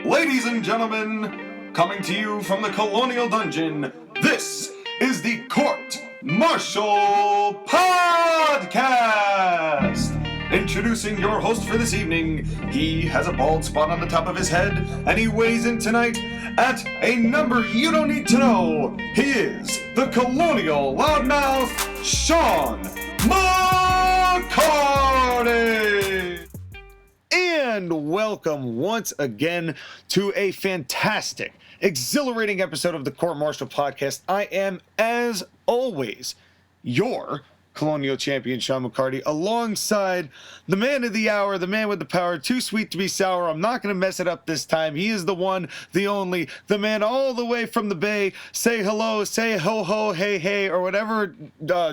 Ladies and gentlemen, coming to you from the Colonial Dungeon, this is the Court-Martail Podcast! Introducing your host for this evening, he has a bald spot on the top of his head, and he weighs in tonight at a number you don't need to know. He is the Colonial Loudmouth, Sean McCarty! And welcome once again to a fantastic, exhilarating episode of the Court-Martail Podcast. I am, as always, your Colonial Champion, Sean McCarty, alongside the man of the hour, the man with the power, too sweet to be sour. I'm not going to mess it up this time. He is the one, the only, the man all the way from the Bay. Say hello, say ho-ho, hey-hey, or whatever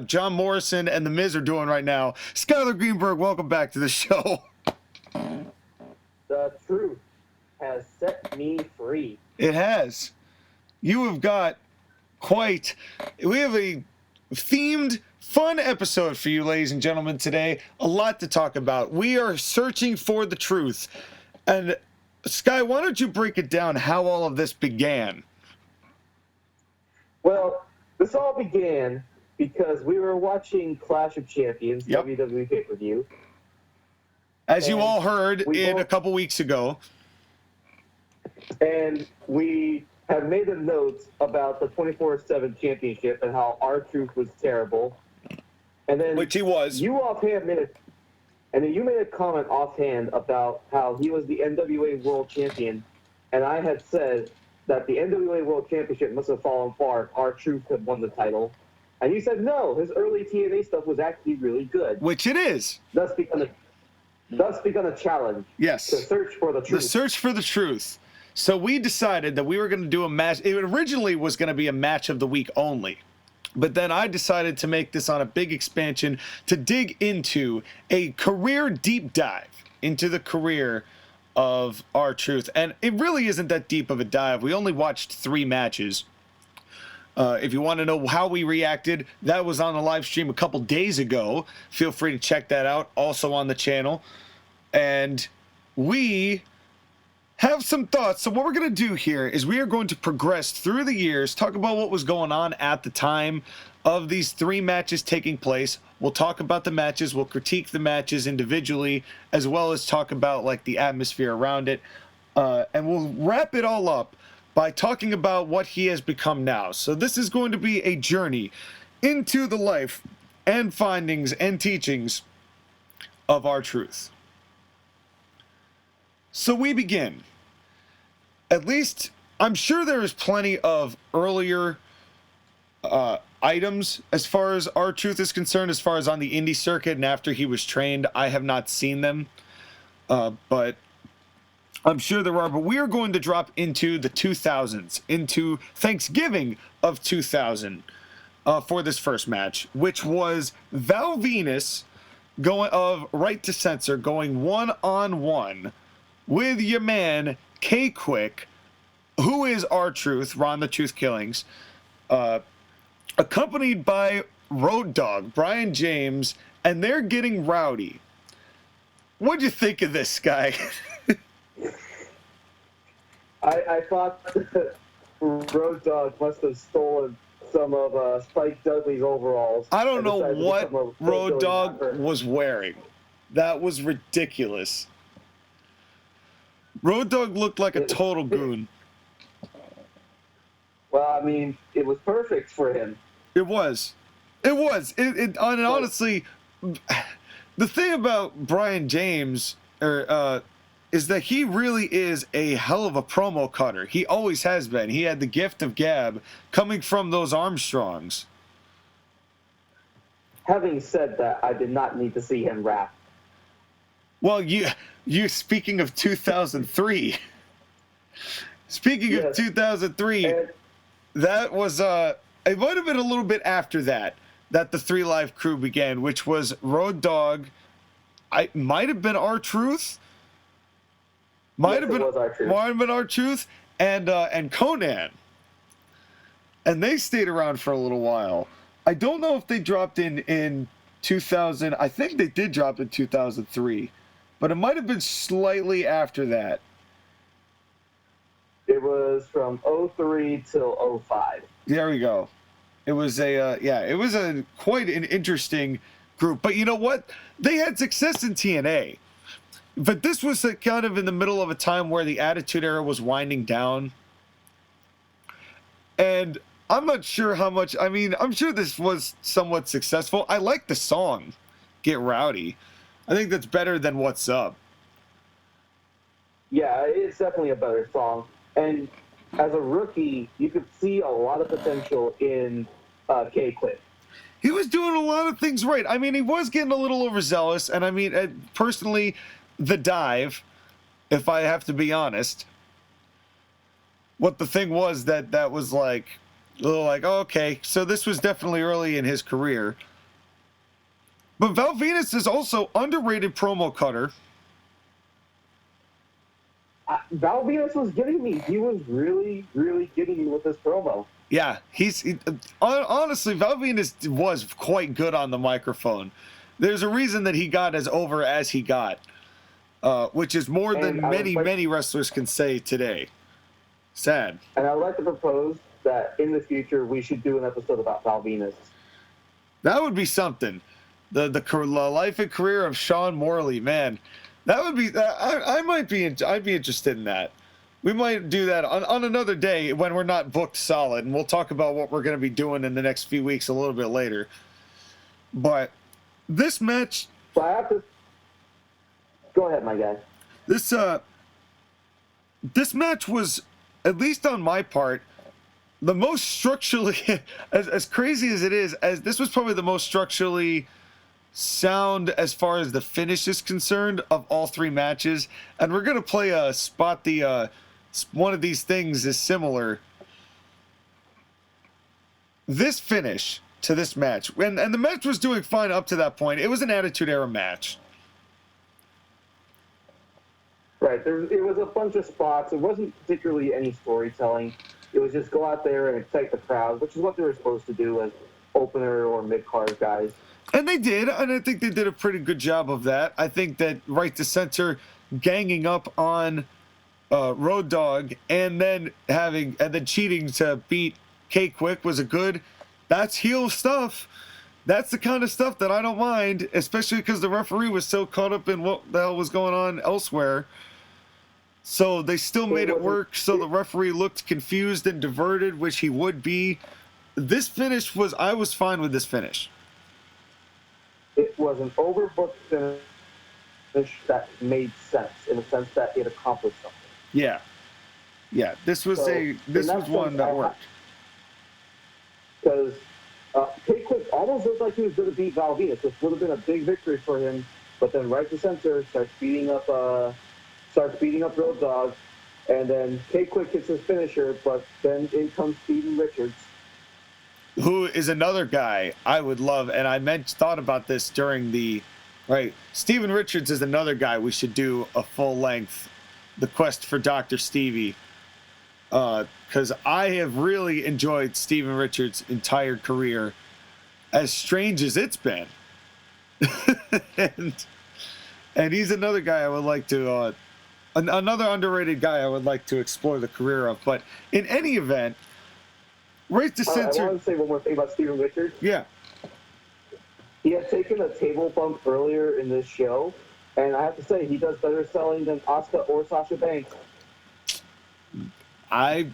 John Morrison and The Miz are doing right now. Skyler Greenberg, welcome back to the show. The truth has set me free. It has. You have got we have a themed, fun episode for you, ladies and gentlemen, today. A lot to talk about. We are searching for the truth. And, Sky, why don't you break it down how all of this began? Well, this all began because we were watching Clash of Champions, WWE pay-per-view. As you all heard a couple weeks ago. And we have made a note about the 24/7 championship and how R-Truth was terrible. And then Which he was. You offhand made a comment offhand about how he was the NWA World Champion, and I had said that the NWA World Championship must have fallen far if R-Truth had won the title. And you said no, his early TNA stuff was actually really good. Which it is. Thus begun a challenge. Yes. To search for the truth. The search for the truth. So we decided that we were going to do a match. It originally was going to be a match of the week only. But then I decided to make this on a big expansion to dig into a career deep dive into the career of R-Truth. And it really isn't that deep of a dive. We only watched 3 matches. If you want to know how we reacted, that was on the live stream a couple days ago. Feel free to check that out, also on the channel. And we have some thoughts. So what we're going to do here is we are going to progress through the years, talk about what was going on at the time of these 3 matches taking place. We'll talk about the matches. We'll critique the matches individually, as well as talk about like the atmosphere around it. And we'll wrap it all up by talking about what he has become now. So this is going to be a journey into the life and findings and teachings of R-Truth. So we begin. At least, I'm sure there is plenty of earlier items as far as R-Truth is concerned, as far as on the indie circuit and after he was trained. I have not seen them, but I'm sure there are. But we are going to drop into the 2000s, into Thanksgiving of 2000 for this first match, which was Val Venis of Right to Censor going one-on-one with your man K-Kwik, who is R-Truth, Ron the Truth Killings, accompanied by Road Dogg, Brian James, and they're getting rowdy. What'd you think of this, guy? I thought that Road Dogg must have stolen some of Spike Dudley's overalls. I don't know what Road Dogg was wearing. That was ridiculous. Road Dogg looked like a total goon. Well, I mean, it was perfect for him. It was. And honestly, the thing about Brian James is that he really is a hell of a promo cutter. He always has been. He had the gift of gab coming from those Armstrongs. Having said that, I did not need to see him rap. Well, you speaking of 2003. Speaking of 2003, that was it might have been a little bit after that the 3 Live crew began, which was Road Dogg. I might have been R-Truth. Might have been R-Truth and Conan. And they stayed around for a little while. I don't know if they dropped in 2000. I think they did drop in 2003. But it might have been slightly after that. It was from 03 till 05. There we go. It was it was a quite an interesting group. But you know what? They had success in TNA. But this was kind of in the middle of a time where the Attitude Era was winding down. And I'm not sure how much, I mean, I'm sure this was somewhat successful. I like the song, Get Rowdy. I think that's better than What's Up. Yeah, it's definitely a better song. And as a rookie, you could see a lot of potential in K-Kwik. He was doing a lot of things right. I mean, he was getting a little overzealous. And I mean, personally, the dive, if I have to be honest, what the thing was that was like, a little like, oh, okay, so this was definitely early in his career. But Val Venis is also underrated promo cutter. Val Venis was getting me. He was really, really getting me with this promo. Yeah, honestly, Val Venis was quite good on the microphone. There's a reason that he got as over as he got, which is more than many wrestlers can say today. Sad. And I'd like to propose that in the future we should do an episode about Val Venis. That would be something. The life and career of Sean Morley, man. That would be. I'd be interested in that. We might do that on another day when we're not booked solid, and we'll talk about what we're going to be doing in the next few weeks a little bit later. But this match. So I have to. Go ahead, my guy. This match was, at least on my part, the most structurally, as crazy as it is, as this was probably the most structurally sound as far as the finish is concerned of all three matches. And we're going to play a spot one of these things is similar. This finish to this match, and the match was doing fine up to that point. It was an Attitude Era match. Right. It was a bunch of spots. It wasn't particularly any storytelling. It was just go out there and excite the crowd, which is what they were supposed to do as opener or mid-card guys. And they did, and I think they did a pretty good job of that. I think that right to center ganging up on Road Dogg and then cheating to beat K-Kwik was that's heel stuff. That's the kind of stuff that I don't mind, especially because the referee was so caught up in what the hell was going on elsewhere. So they still made it work, so the referee looked confused and diverted, which he would be. This finish I was fine with this finish. It was an overbooked finish that made sense, in the sense that it accomplished something. Yeah. Yeah, this was one that worked. Because K-Kwik almost looked like he was going to beat Val Venis. This would have been a big victory for him, but then right to center starts beating up Road Dogg, and then K-Kwik hits his finisher, but then in comes Steven Richards. Who is another guy I would love, and I thought about this during Steven Richards is another guy we should do a full length, The Quest for Dr. Stevie, because I have really enjoyed Steven Richards' entire career, as strange as it's been. and he's another guy I would like to, another underrated guy I would like to explore the career of. But in any event, right to center. I want to say one more thing about Steven Richards. Yeah. He had taken a table bump earlier in this show, and I have to say he does better selling than Asuka or Sasha Banks. I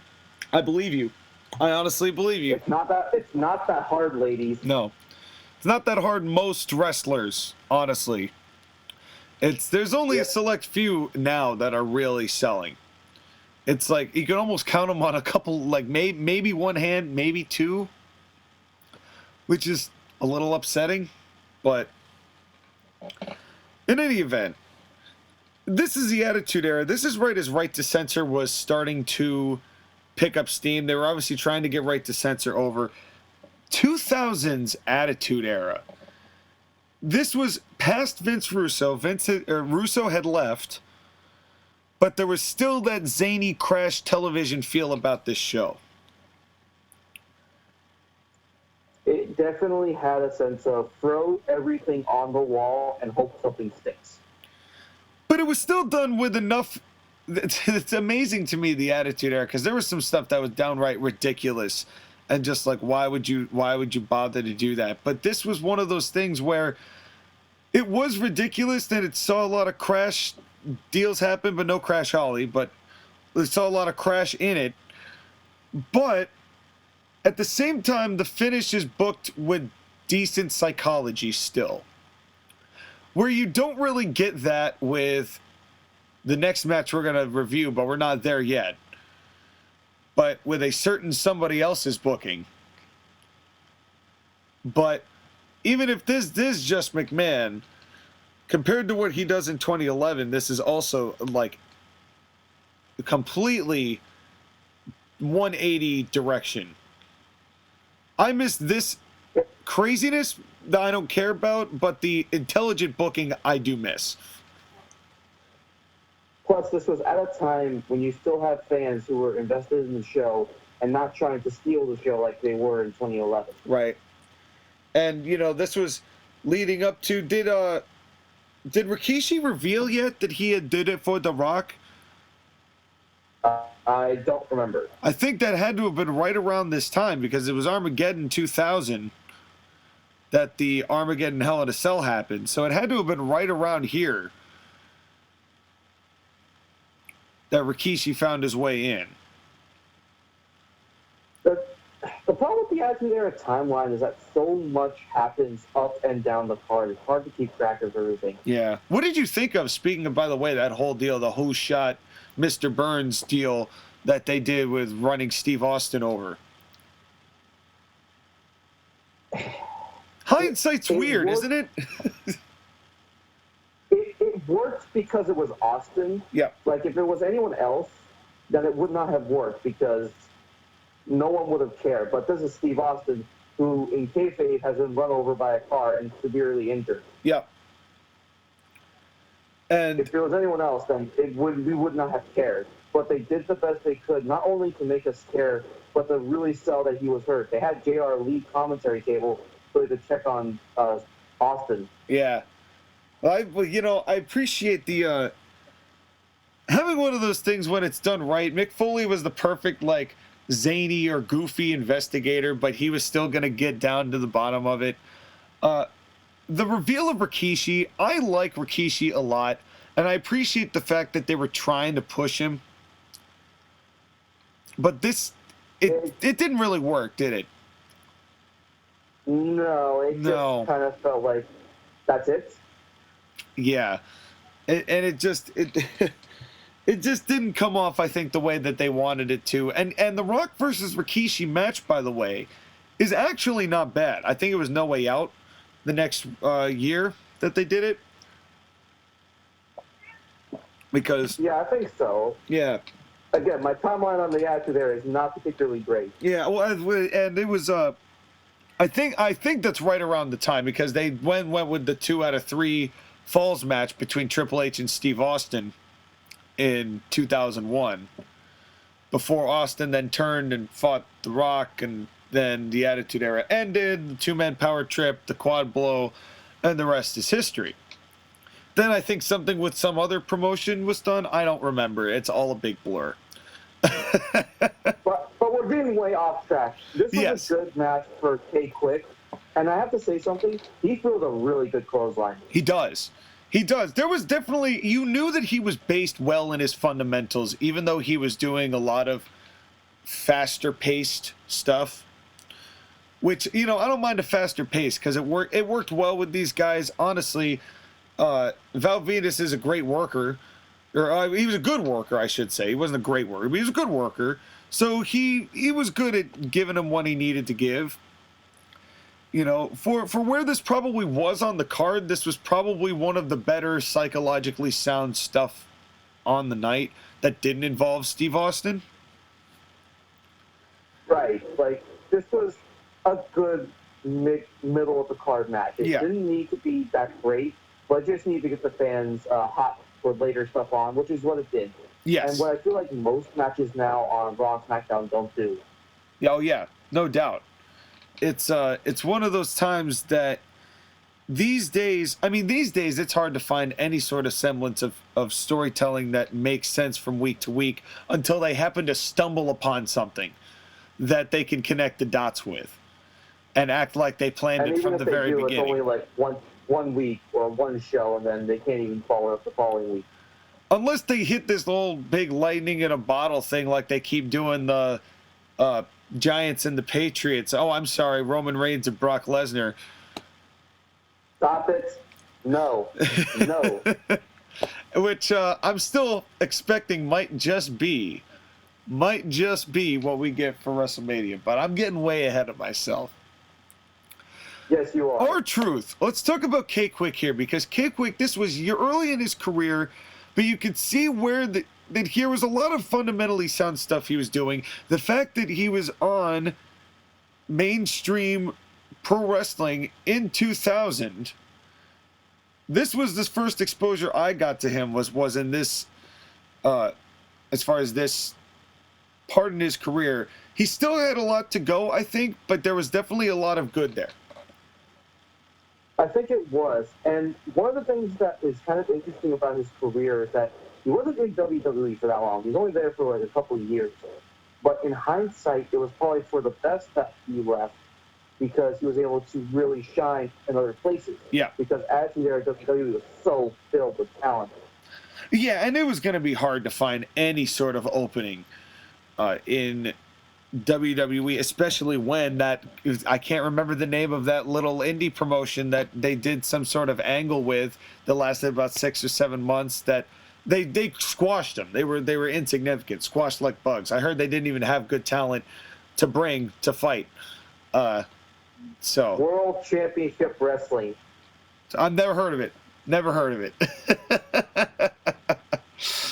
believe you. I honestly believe you. It's not that hard, ladies. No. It's not that hard, most wrestlers, honestly. There's only a select few now that are really selling. It's like you can almost count them on a couple, like maybe one hand, maybe two, which is a little upsetting. But in any event, this is the Attitude Era. This is right as Right to Censor was starting to pick up steam. They were obviously trying to get Right to Censor over. 2000s Attitude Era. This was past Vince Russo. Russo had left, but there was still that zany crash television feel about this show. It definitely had a sense of throw everything on the wall and hope something sticks. But it was still done with enough it's amazing to me, the Attitude Era, because there was some stuff that was downright ridiculous, and just like, why would you bother to do that? But this was one of those things where it was ridiculous that it saw a lot of crash deals happen, but no Crash Holly, but it saw a lot of crash in it. But at the same time, the finish is booked with decent psychology still, where you don't really get that with the next match we're going to review, but we're not there yet. But with a certain somebody else's booking. But even if this is just McMahon, compared to what he does in 2011, this is also like completely 180 direction. I miss this craziness that I don't care about, but the intelligent booking I do miss. Plus, this was at a time when you still have fans who were invested in the show and not trying to steal the show like they were in 2011. Right. And, you know, this was leading up to, did Rikishi reveal yet that he had did it for The Rock? I don't remember. I think that had to have been right around this time, because it was Armageddon 2000 that the Armageddon Hell in a Cell happened. So it had to have been right around here that Rikishi found his way in. The problem with the Attitude Era timeline is that so much happens up and down the card. It's hard to keep track of everything. Yeah. What did you think of, speaking of, by the way, that whole deal, the Who Shot Mr. Burns deal that they did with running Steve Austin over? Hindsight's weird, isn't it? It worked because it was Austin. Yeah. Like, if it was anyone else, then it would not have worked because no one would have cared. But this is Steve Austin, who in kayfabe has been run over by a car and severely injured. Yeah. And if there was anyone else, then we would not have cared. But they did the best they could, not only to make us care, but to really sell that he was hurt. They had JR lead commentary table so they could check on Austin. Yeah. I appreciate the having one of those things when it's done right. Mick Foley was the perfect, like, zany or goofy investigator, but he was still going to get down to the bottom of it. The reveal of Rikishi, I like Rikishi a lot, and I appreciate the fact that they were trying to push him. But it didn't really work, did it? No, it just kind of felt like, that's it? Yeah. It just didn't come off, I think, the way that they wanted it to. And the Rock versus Rikishi match, by the way, is actually not bad. I think it was No Way Out the next year that they did it. Because... yeah, I think so. Yeah. Again, my timeline on the Attitude Era is not particularly great. Yeah, well, and it was... I think that's right around the time, because they went with the 2 out of 3 falls match between Triple H and Steve Austin in 2001, before Austin then turned and fought The Rock, and then the Attitude Era ended, the 2-man power trip, the quad blow, and the rest is history. Then I think something with some other promotion was done. I don't remember. It's all a big blur. but we're getting way off track. This was a good match for K-Kwik, and I have to say something. He threw a really good clothesline. He does. He does. There was definitely, you knew that he was based well in his fundamentals, even though he was doing a lot of faster paced stuff, which, I don't mind a faster pace because it worked well with these guys. Honestly, Val Venis is a great worker, or he was a good worker, I should say. He wasn't a great worker, but he was a good worker. So he was good at giving him what he needed to give. For where this probably was on the card, this was probably one of the better psychologically sound stuff on the night that didn't involve Steve Austin. Right. Like, this was a good middle of the card match. It didn't need to be that great, but it just needed to get the fans hot for later stuff on, which is what it did. Yes. And what I feel like most matches now on Raw and SmackDown don't do. Oh, yeah. No doubt. It's one of those times that these days, it's hard to find any sort of semblance of storytelling that makes sense from week to week until they happen to stumble upon something that they can connect the dots with and act like they planned it from the very beginning. It's only like one week or one show, and then they can't even follow up the following week. Unless they hit this little big lightning in a bottle thing like they keep doing the Giants and the Patriots. Oh, I'm sorry, Roman Reigns and Brock Lesnar. Stop it. No. No. Which I'm still expecting might just be what we get for WrestleMania, but I'm getting way ahead of myself. Yes, you are. Or Truth. Let's talk about K-Kwik here, because K-Kwik, this was early in his career, but you could see where that here was a lot of fundamentally sound stuff he was doing. The fact that he was on mainstream pro wrestling in 2000, this was the first exposure I got to him was in this, as far as this part in his career. He still had a lot to go, I think, but there was definitely a lot of good there. I think it was. And one of the things that is kind of interesting about his career is that he wasn't in WWE for that long. He was only there for like a couple of years. But in hindsight, it was probably for the best that he left, because he was able to really shine in other places. Yeah. Because Attitude Era WWE was so filled with talent. Yeah, and it was going to be hard to find any sort of opening in WWE, especially when I can't remember the name of that little indie promotion that they did some sort of angle with that lasted about 6 or 7 months, that they squashed them. They were insignificant, squashed like bugs. I heard they didn't even have good talent to bring to fight. So World Championship Wrestling. I've never heard of it. Never heard of it.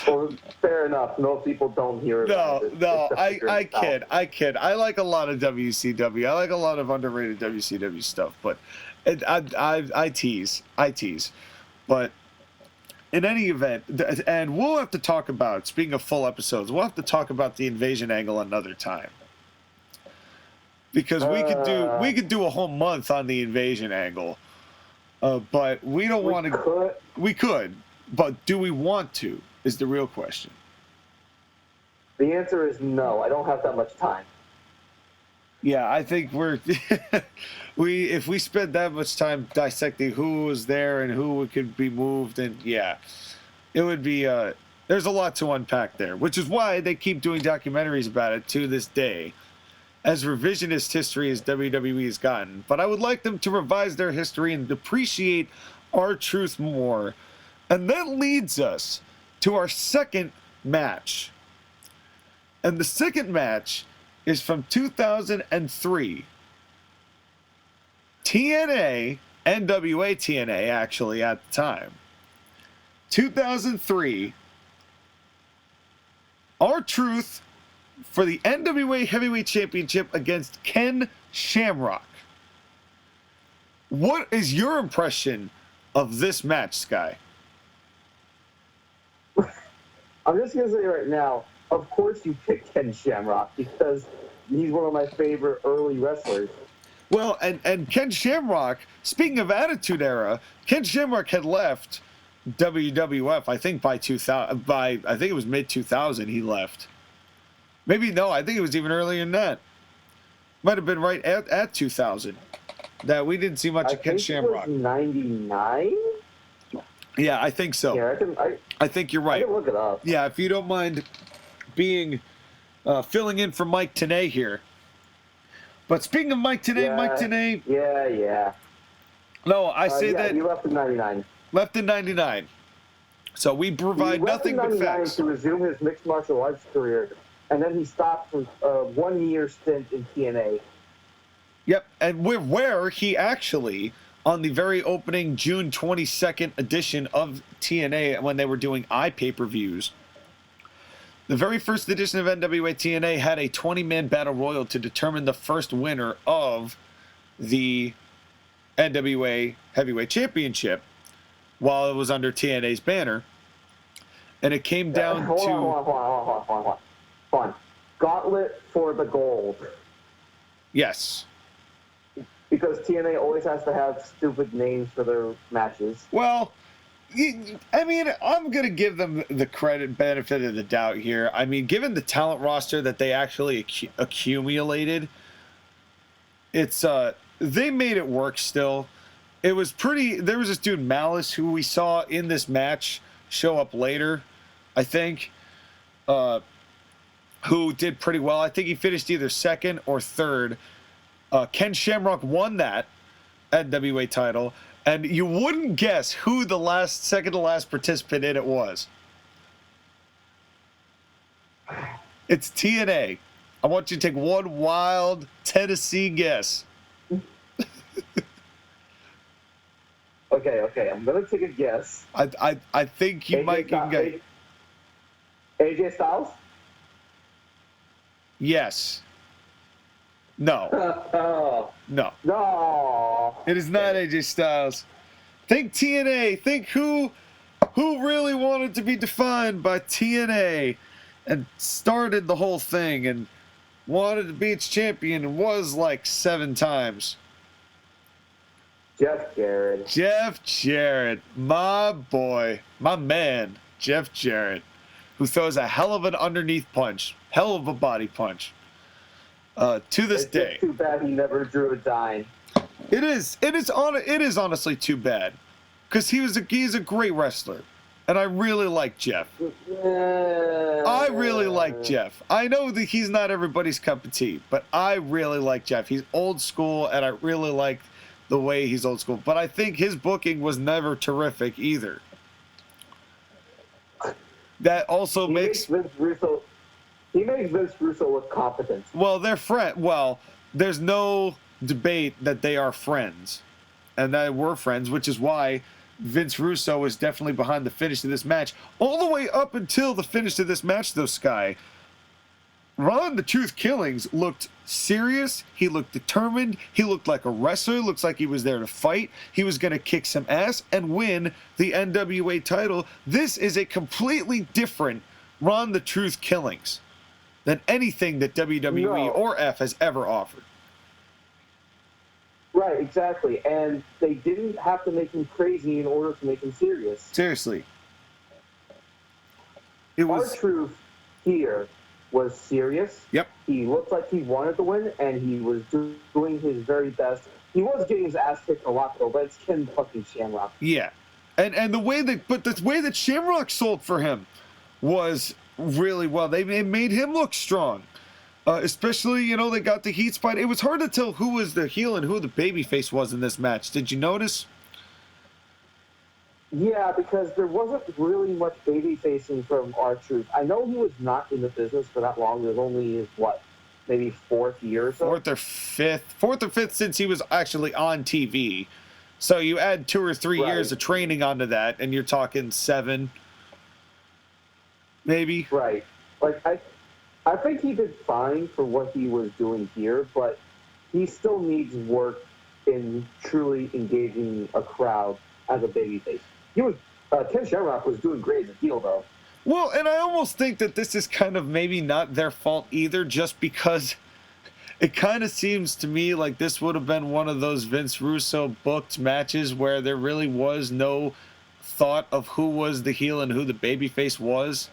Well, fair enough. Most people don't hear about it. No, I kid. I like a lot of WCW. I like a lot of underrated WCW stuff, but I tease. But in any event, and we'll have to talk about, speaking of full episodes, we'll have to talk about the invasion angle another time. Because we could do a whole month on the invasion angle, but we don't want to. We could, but do we want to? Is the real question. The answer is no. I don't have that much time. Yeah, I think if we spend that much time dissecting who was there and who could be moved, and yeah, it would be. There's a lot to unpack there, which is why they keep doing documentaries about it to this day. As revisionist history as WWE has gotten. But I would like them to revise their history and appreciate our truth more. And that leads us to our second match. And the second match is from 2003. TNA, NWA TNA actually at the time. 2003, our truth for the NWA Heavyweight Championship against Ken Shamrock. What is your impression of this match, Sky? I'm just going to say right now, of course you picked Ken Shamrock, because he's one of my favorite early wrestlers. Well, and Ken Shamrock, speaking of Attitude Era, Ken Shamrock had left WWF, I think by 2000, I think it was mid-2000 he left. Maybe no, I think it was even earlier than that. Might have been right at 2000 that we didn't see much of Ken Shamrock. I think it was 99? Yeah, I think so. Yeah, I think you're right. I can look it up. Yeah, if you don't mind filling in for Mike Tenay here. But speaking of Mike Tenay, Yeah. No, I say that he left in 99. Left in 99. So we provide nothing but facts. To resume his mixed martial arts career, and then he stopped for 1 year stint in TNA. Yep, and where he actually, on the very opening June 22nd edition of TNA, when they were doing pay-per-views, the very first edition of NWA TNA had a 20-man battle royal to determine the first winner of the NWA Heavyweight Championship while it was under TNA's banner. And it came down to... Hold on. Gauntlet for the gold. Yes. Because TNA always has to have stupid names for their matches. Well, I mean, I'm going to give them the benefit of the doubt here. I mean, given the talent roster that they actually accumulated, it's they made it work still. It was pretty. There was this dude Malice who we saw in this match show up later, I think, who did pretty well. I think he finished either second or third. Ken Shamrock won that NWA title. And you wouldn't guess who the second to last participant in it was. It's TNA. I want you to take one wild Tennessee guess. Okay. I'm gonna take a guess. I think you might get AJ Styles? Yes. No. No. No. It is not AJ Styles. Think TNA. Think who really wanted to be defined by TNA and started the whole thing and wanted to be its champion and was like 7 times. Jeff Jarrett. Jeff Jarrett. My boy. My man. Jeff Jarrett. Who throws a hell of an underneath punch. Hell of a body punch. To this day. It's too bad he never drew a dime. It is honestly too bad, because he's a great wrestler, and I really like Jeff. I really like Jeff. I know that he's not everybody's cup of tea, but I really like Jeff. He's old school, and I really like the way he's old school. But I think his booking was never terrific either. That also makes Vince Russo. He makes Vince Russo look competent. Well, they're friends. Well, there's no debate that they are friends, and that we're friends, which is why Vince Russo is definitely behind the finish of this match. All the way up until the finish of this match, though, Sky, Ron the Truth Killings looked serious. He looked determined. He looked like a wrestler. Looks like he was there to fight. He was going to kick some ass and win the NWA title. This is a completely different Ron the Truth Killings than anything that WWE or F has ever offered. Right, exactly. And they didn't have to make him crazy in order to make him serious. Seriously. R-Truth here was serious. Yep. He looked like he wanted to win, and he was doing his very best. He was getting his ass kicked a lot, though, but it's Ken fucking Shamrock. Yeah. And the way that Shamrock sold for him was really well. They made him look strong. Especially, they got the heat spot. It was hard to tell who was the heel and who the babyface was in this match. Did you notice? Yeah, because there wasn't really much baby facing from R-Truth. I know he was not in the business for that long. It was only his, maybe 4th year or so? Fourth or fifth since he was actually on TV. So you add 2 or 3 years of training onto that, and you're talking 7, maybe. Right. I think he did fine for what he was doing here, but he still needs work in truly engaging a crowd as a babyface. Ken Shamrock was doing great as a heel, though. Well, and I almost think that this is kind of maybe not their fault either, just because it kind of seems to me like this would have been one of those Vince Russo booked matches where there really was no thought of who was the heel and who the babyface was.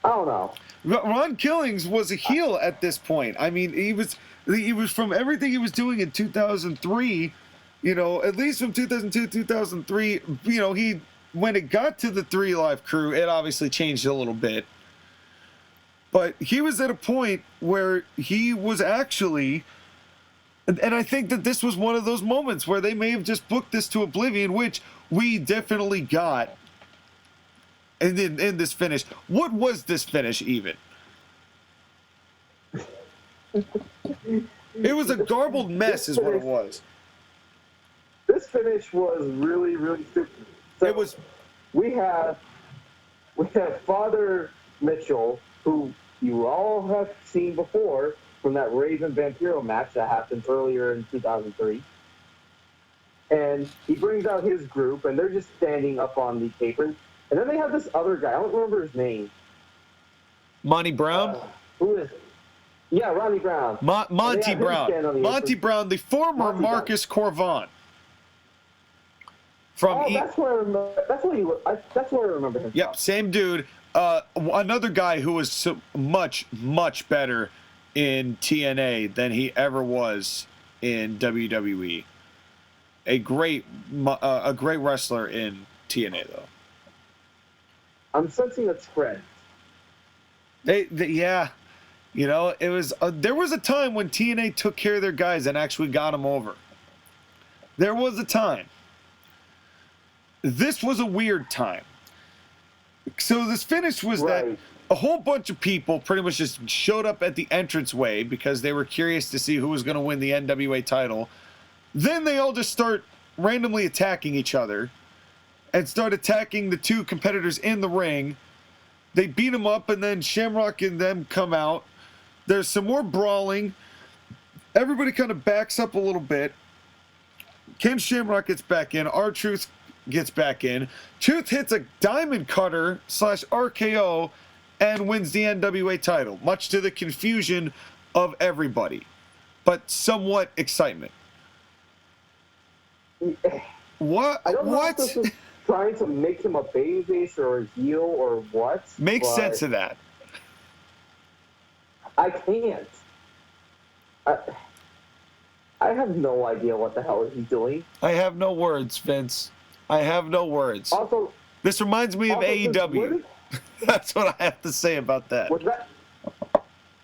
I don't know. Ron Killings was a heel at this point. I mean, he was from everything he was doing in 2003, at least from 2002, 2003, when it got to the 3 Live Crew, it obviously changed a little bit. But he was at a point where he was actually, and I think that this was one of those moments where they may have just booked this to oblivion, which we definitely got. And then in this finish, what was this finish even? It was a garbled mess is what it was. This finish was really, really stupid. So we have Father Mitchell, who you all have seen before from that Raven Vampiro match that happened earlier in 2003. And he brings out his group, and they're just standing up on the apron. And then they have this other guy. I don't remember his name. Monty Brown? Who is it? Yeah, Ronnie Brown. Monty Brown. Monty Brown, the former Marcus Corvon. From that's where I remember. That's where I remember him. Yep, from. same dude. Another guy who was so much better in TNA than he ever was in WWE. A great wrestler in TNA though. I'm sensing a trend. Yeah, you know, it was there was a time when TNA took care of their guys and actually got them over. There was a time. This was a weird time. So this finish was that a whole bunch of people pretty much just showed up at the entranceway because they were curious to see who was going to win the NWA title. Then they all just start randomly attacking each other and start attacking the two competitors in the ring. They beat them up, and then Shamrock and them come out. There's some more brawling. Everybody kind of backs up a little bit. Ken Shamrock gets back in. R-Truth gets back in. Truth hits a diamond cutter / RKO and wins the NWA title, much to the confusion of everybody, but somewhat excitement. What? I don't know what? if this is trying to make him a babyface or a heel or what. Makes sense of that. I can't. I have no idea what the hell he's doing. I have no words, Vince. I have no words. Also, this reminds me of AEW. That's what I have to say about that.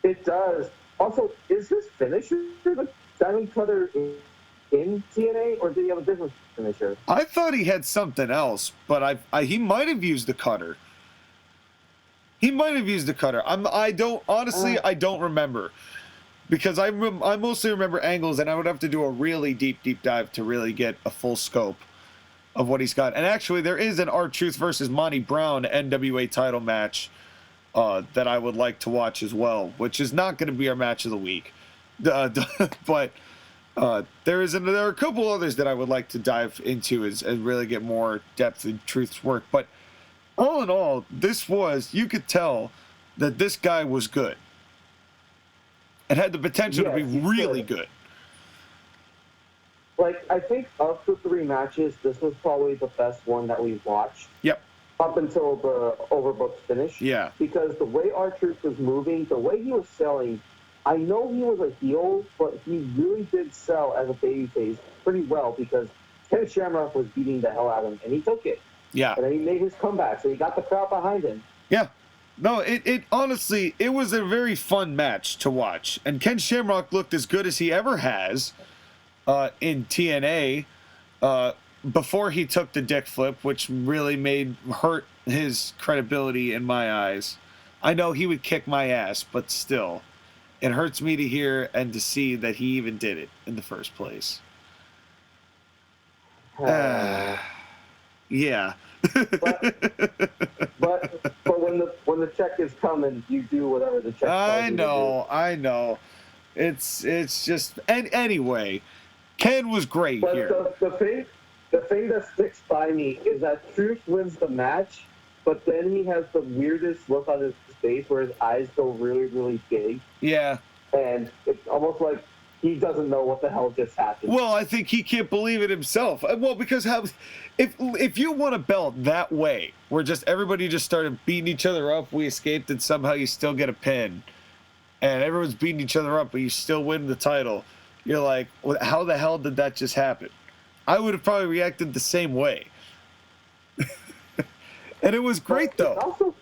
It does. Also, is his finisher the diamond cutter in TNA, or did he have a different finisher? I thought he had something else, but he might have used the cutter. He might have used the cutter. I don't remember, because I mostly remember angles, and I would have to do a really deep dive to really get a full scope of what he's got. And actually, there is an R-Truth versus Monty Brown NWA title match that I would like to watch as well, which is not going to be our match of the week. But there are a couple others that I would like to dive into and really get more depth in Truth's work. But all in all, you could tell that this guy was good and had the potential to be really good. Like, I think of the three matches, this was probably the best one that we've watched. Yep. Up until the overbooked finish. Yeah. Because the way R-Truth was moving, the way he was selling, I know he was a heel, but he really did sell as a babyface pretty well, because Ken Shamrock was beating the hell out of him, and he took it. Yeah. And then he made his comeback, so he got the crowd behind him. Yeah. No, it honestly, it was a very fun match to watch. And Ken Shamrock looked as good as he ever has in TNA before he took the dick flip, which really hurt his credibility in my eyes. I know he would kick my ass, but still, it hurts me to hear and to see that he even did it in the first place. Yeah. but when the check is coming, you do whatever the check tells you to do. I know. It's just, and anyway, Ken was great here. The thing that sticks by me is that Truth wins the match, but then he has the weirdest look on his face where his eyes go really, really big. Yeah. And it's almost like he doesn't know what the hell just happened. Well, I think he can't believe it himself. Well, because if you won a belt that way, where just everybody just started beating each other up, we escaped, and somehow you still get a pin, and everyone's beating each other up, but you still win the title, you're like, well, how the hell did that just happen? I would have probably reacted the same way. And it was great, though.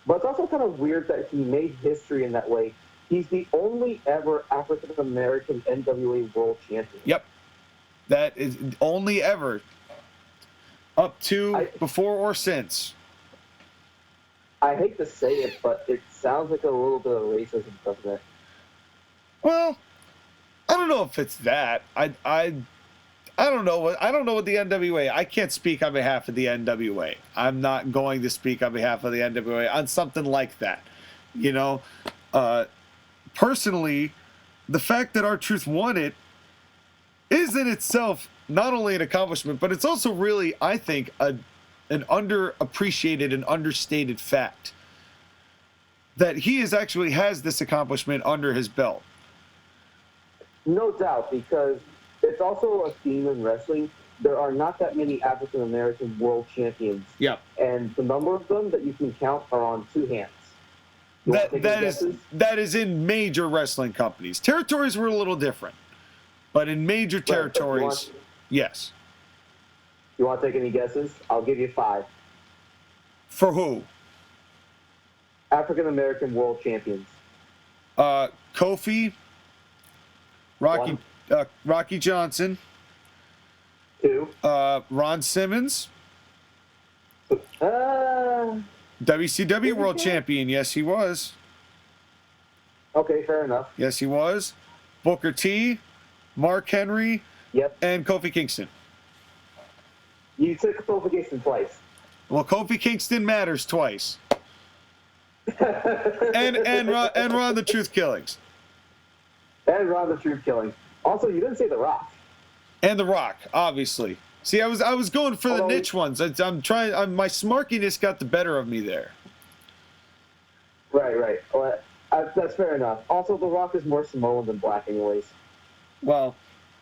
But it's also kind of weird that he made history in that way. He's the only ever African-American NWA World Champion. Yep. That is only ever. Up to before or since. I hate to say it, but it sounds like a little bit of racism, doesn't it? Well, I don't know if it's that. I don't know. I don't know what the NWA. I can't speak on behalf of the NWA. I'm not going to speak on behalf of the NWA on something like that. You know, personally, the fact that R-Truth won it is in itself not only an accomplishment, but it's also really, I think, an underappreciated and understated fact. that he actually has this accomplishment under his belt. No doubt, because it's also a theme in wrestling. There are not that many African American world champions. Yep. And the number of them that you can count are on 2 hands. That is in major wrestling companies. Territories were a little different, but in major territories, yes. You want to take any guesses? I'll give you 5. For who? African American world champions. Kofi, Rocky Johnson. 2. Ron Simmons. WCW World Champion. Yes, he was. Okay, fair enough. Yes, he was. Booker T, Mark Henry, Yep. and Kofi Kingston. You took Kofi Kingston twice. Well, Kofi Kingston matters twice. and Ron the Truth Killings. And Ron the Truth Killings. Also, you didn't say The Rock. And The Rock, obviously. See, I was going for the niche ones. I'm trying. My smarkiness got the better of me there. Right. Well, that's fair enough. Also, The Rock is more Samoan than black anyways. Well,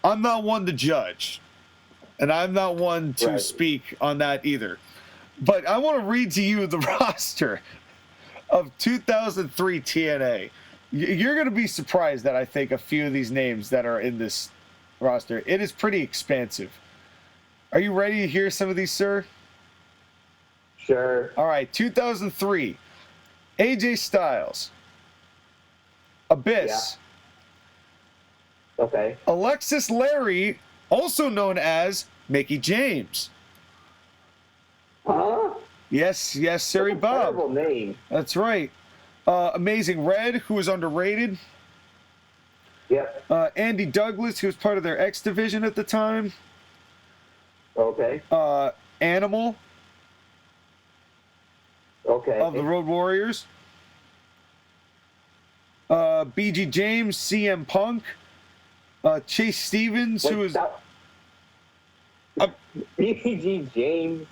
I'm not one to judge. And I'm not one to speak on that either. But I want to read to you the roster of 2003 TNA. You're going to be surprised that I think a few of these names that are in this roster. It is pretty expansive. Are you ready to hear some of these, sir? Sure. All right, 2003. AJ Styles. Abyss. Yeah. Okay. Alexis Larry, also known as Mickey James. Huh? Yes, Siri Bob. Terrible name. That's right. Amazing Red, who was underrated. Yep. Andy Douglas, who was part of their X division at the time. Okay. Animal. Okay. Of the Road Warriors. BG James, CM Punk. Chase Stevens, who was... BG James.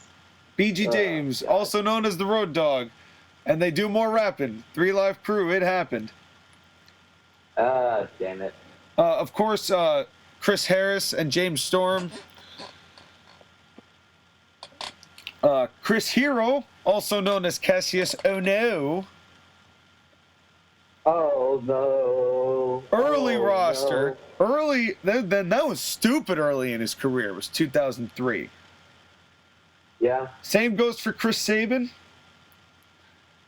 BG James, also known as the Road Dogg. And they do more rapping. 3 Live Crew, it happened. Damn it. Of course, Chris Harris and James Storm. Chris Hero, also known as Cassius Ohno. Oh, no. Early roster. No. Early, that was stupid early in his career. It was 2003. Yeah. Same goes for Chris Sabin.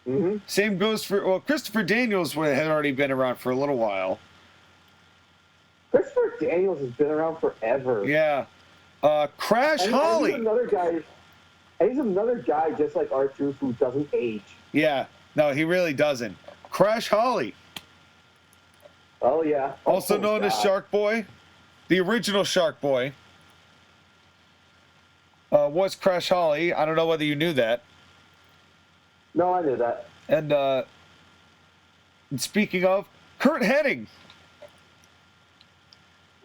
Mm-hmm. Same goes for, Christopher Daniels had already been around for a little while. Christopher Daniels has been around forever. Yeah. Crash Holly. He's another guy just like R-Truth who doesn't age. Yeah. No, he really doesn't. Crash Holly. Oh, yeah. Also known as Shark Boy. The original Shark Boy. Was Crash Holly. I don't know whether you knew that. No, I knew that. And speaking of, Kurt Hennig.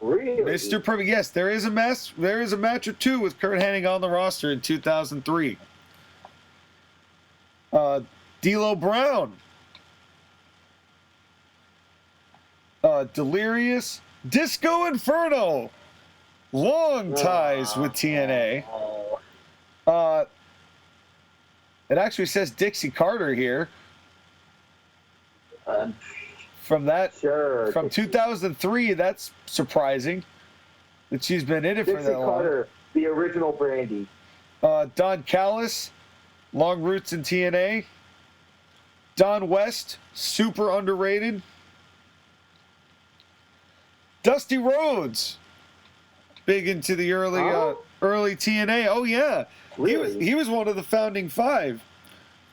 Really? Mr. Perfect. Yes, there is a match or two with Kurt Hennig on the roster in 2003. D'Lo Brown. Delirious. Disco Inferno. Long ties with TNA. It actually says Dixie Carter here. From 2003, that's surprising that she's been in it for that long. Dixie Carter, the original Brandy. Don Callis, long roots in TNA. Don West, super underrated. Dusty Rhodes, big into the early TNA. Oh yeah, really? He was one of the founding 5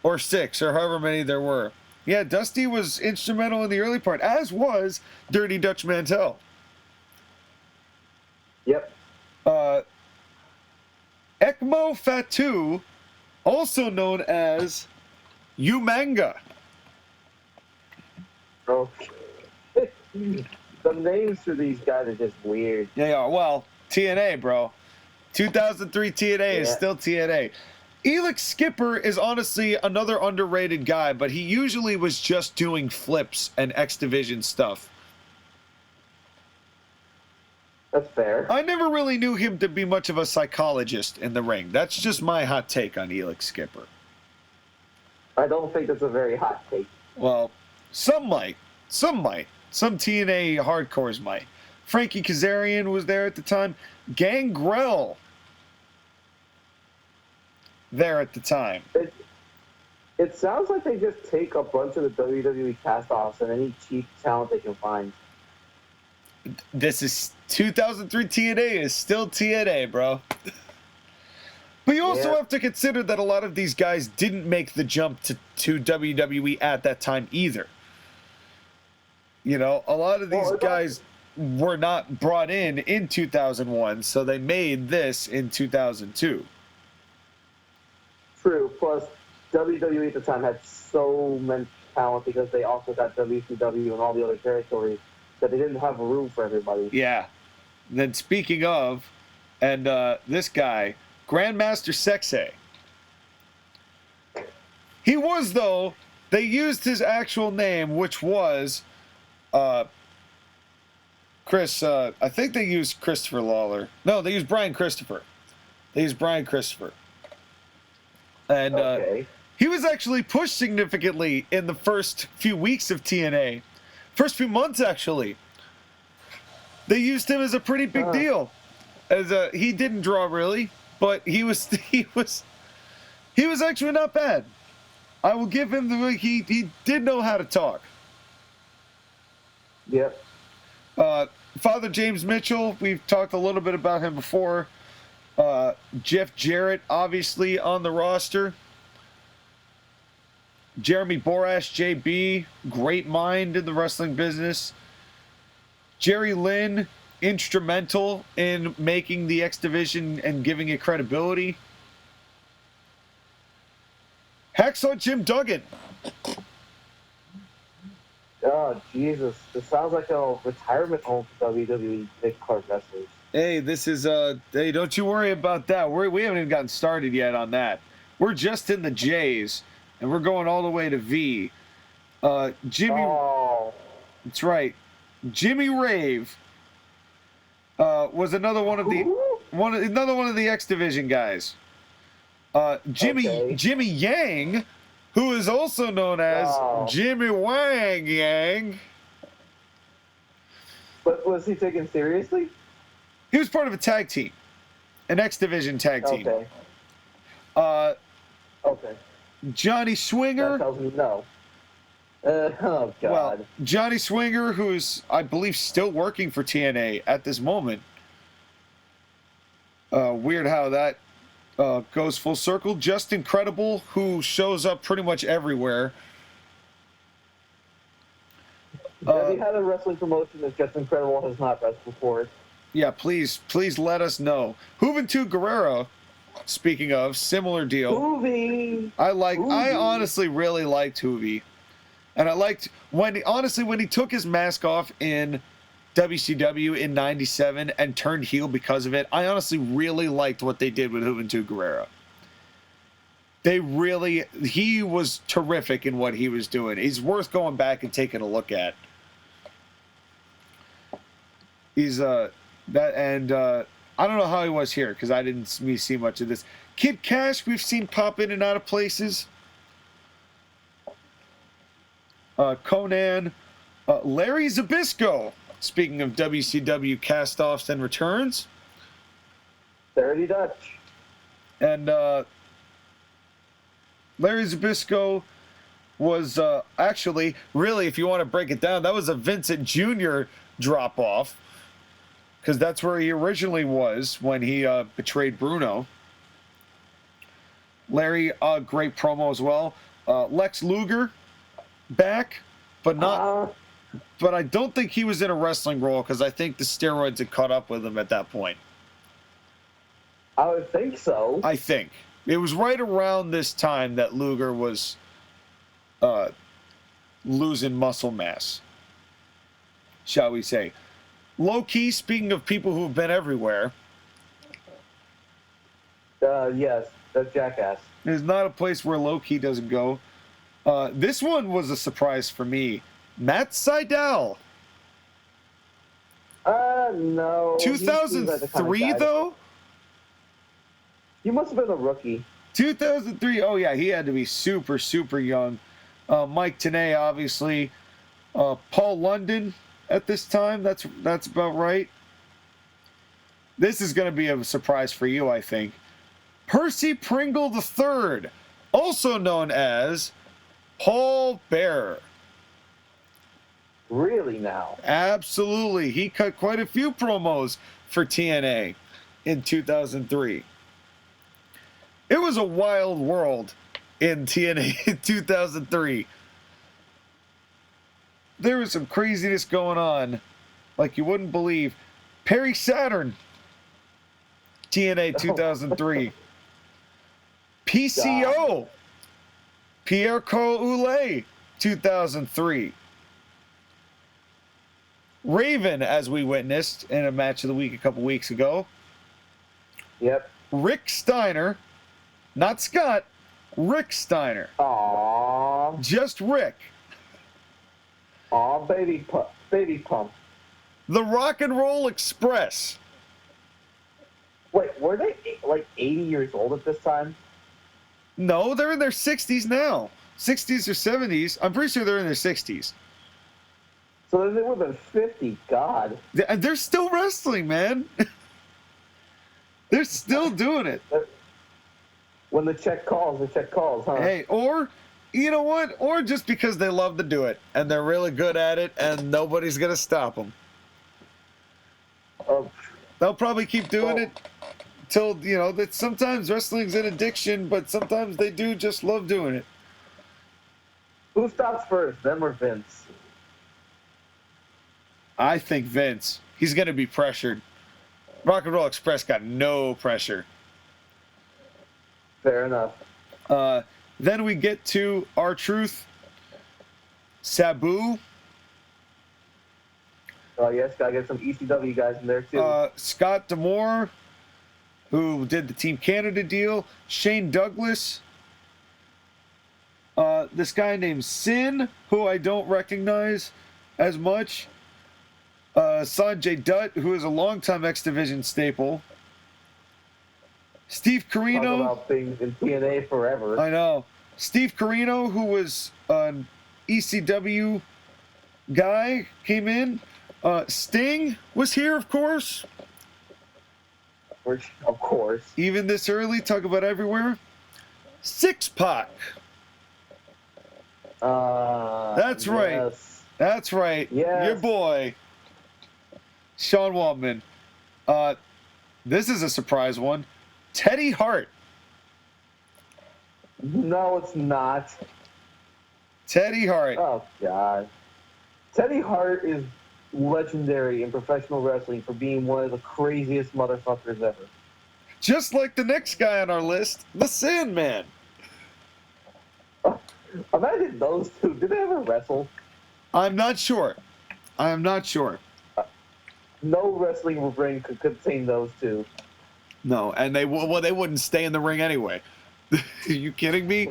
or 6 or however many there were. Yeah, Dusty was instrumental in the early part, as was Dirty Dutch Mantel. Yep. Ekmo Fatu, also known as Umanga. Okay. The names for these guys are just weird. They are. Well, TNA, bro. 2003 TNA is still TNA. Elix Skipper is honestly another underrated guy, but he usually was just doing flips and X Division stuff. That's fair. I never really knew him to be much of a psychologist in the ring. That's just my hot take on Elix Skipper. I don't think that's a very hot take. Well, some might. Some might. Some TNA hardcores might. Frankie Kazarian was there at the time. Gangrel there at the time. It sounds like they just take a bunch of the WWE cast-offs and any cheap talent they can find. This is 2003 TNA is still TNA, bro. But you also have to consider that a lot of these guys didn't make the jump to WWE at that time either. You know, a lot of these guys were not brought in 2001, so they made this in 2002. True. Plus, WWE at the time had so much talent because they also got WCW and all the other territories that they didn't have room for everybody. Yeah. Then speaking of, and this guy, Grandmaster Sexay. He was, though, they used his actual name, which was Chris, I think they used Christopher Lawler. No, they used Brian Christopher. And he was actually pushed significantly in the first few weeks of TNA. First few months, actually. They used him as a pretty big deal. He didn't draw really, but he was actually not bad. I will give him he did know how to talk. Yep. Father James Mitchell, we've talked a little bit about him before. Jeff Jarrett, obviously on the roster. Jeremy Borash, JB, great mind in the wrestling business. Jerry Lynn, instrumental in making the X Division and giving it credibility. Hacksaw Jim Duggan. Oh, Jesus. This sounds like a retirement home for WWE big card wrestlers. Hey, this is, hey, don't you worry about that. We haven't even gotten started yet on that. We're just in the J's, and we're going all the way to V. Jimmy. Oh. That's right. Jimmy Rave was another one of the X Division guys. Jimmy Yang, who is also known as Jimmy Wang Yang. But was he taken seriously? He was part of a tag team, an X Division tag team. Okay. Okay. Johnny Swinger. That tells me no. Oh, God. Well, Johnny Swinger, who's, I believe, still working for TNA at this moment. Weird how that goes full circle. Just Incredible, who shows up pretty much everywhere. Have you had a wrestling promotion that Just Incredible has not wrestled before? Yeah, please let us know. Juventud Guerrero, speaking of, similar deal. Hoovy! I honestly really liked Hoovy. And I liked when he took his mask off in WCW in '97 and turned heel because of it. I honestly really liked what they did with Juventud Guerrero. He was terrific in what he was doing. He's worth going back and taking a look at. He's I don't know how he was here because I didn't see much of this. Kid Cash, we've seen pop in and out of places. Conan, Larry Zbyszko. Speaking of WCW cast-offs and returns. Dirty Dutch. And Larry Zbyszko was actually, really, if you want to break it down, that was a Vincent Jr. drop-off. Because that's where he originally was when he betrayed Bruno. Larry, great promo as well. Lex Luger. Back, but I don't think he was in a wrestling role because I think the steroids had caught up with him at that point. I would think so. I think it was right around this time that Luger was losing muscle mass, shall we say. Low key, speaking of people who've been everywhere. Yes, the Jackass. There's not a place where Low-Key doesn't go. This one was a surprise for me. Matt Sydal. No. 2003, though? He must have been a rookie. 2003. Oh, yeah, he had to be super, super young. Mike Tenay, obviously. Paul London at this time. That's about right. This is going to be a surprise for you, I think. Percy Pringle III, also known as Paul Bearer. Really now? Absolutely. He cut quite a few promos for TNA in 2003. It was a wild world in TNA in 2003. There was some craziness going on like you wouldn't believe. Perry Saturn, TNA 2003. PCO, Pierre Coulé, 2003. Raven, as we witnessed in a match of the week a couple weeks ago. Yep. Rick Steiner, not Scott, Rick Steiner. Aww. Just Rick. Aw, baby pump. The Rock and Roll Express. Wait, were they like 80 years old at this time? No, they're in their 60s now. 60s or 70s. I'm pretty sure they're in their 60s. So then they would have been 50. God. And they're still wrestling, man. They're still doing it. When the check calls, huh? Hey, or, you know what? Or just because they love to do it, and they're really good at it, and nobody's going to stop them. They'll probably keep doing it till, you know, that sometimes wrestling's an addiction, but sometimes they do just love doing it. Who stops first, them or Vince? I think Vince. He's going to be pressured. Rock and Roll Express got no pressure. Fair enough. Then we get to R-Truth, Sabu. Oh, yes, gotta get some ECW guys in there, too. Scott D'Amore, who did the Team Canada deal. Shane Douglas. This guy named Sin, who I don't recognize as much. Sanjay Dutt, who is a longtime X Division staple. Steve Corino. Talk about things in TNA forever. I know. Steve Corino, who was an ECW guy, came in. Sting was here, of course. Of course. Even this early, talk about everywhere. Six-Pac. That's right. Yes. That's right. Yes. Your boy, Sean Waltman. This is a surprise one. Teddy Hart. No, it's not. Teddy Hart. Oh, God. Teddy Hart is legendary in professional wrestling for being one of the craziest motherfuckers ever. Just like the next guy on our list, the Sandman. Imagine those two. Did they ever wrestle? I'm not sure. I am not sure. No wrestling ring could contain those two. No, and they wouldn't stay in the ring anyway. Are you kidding me?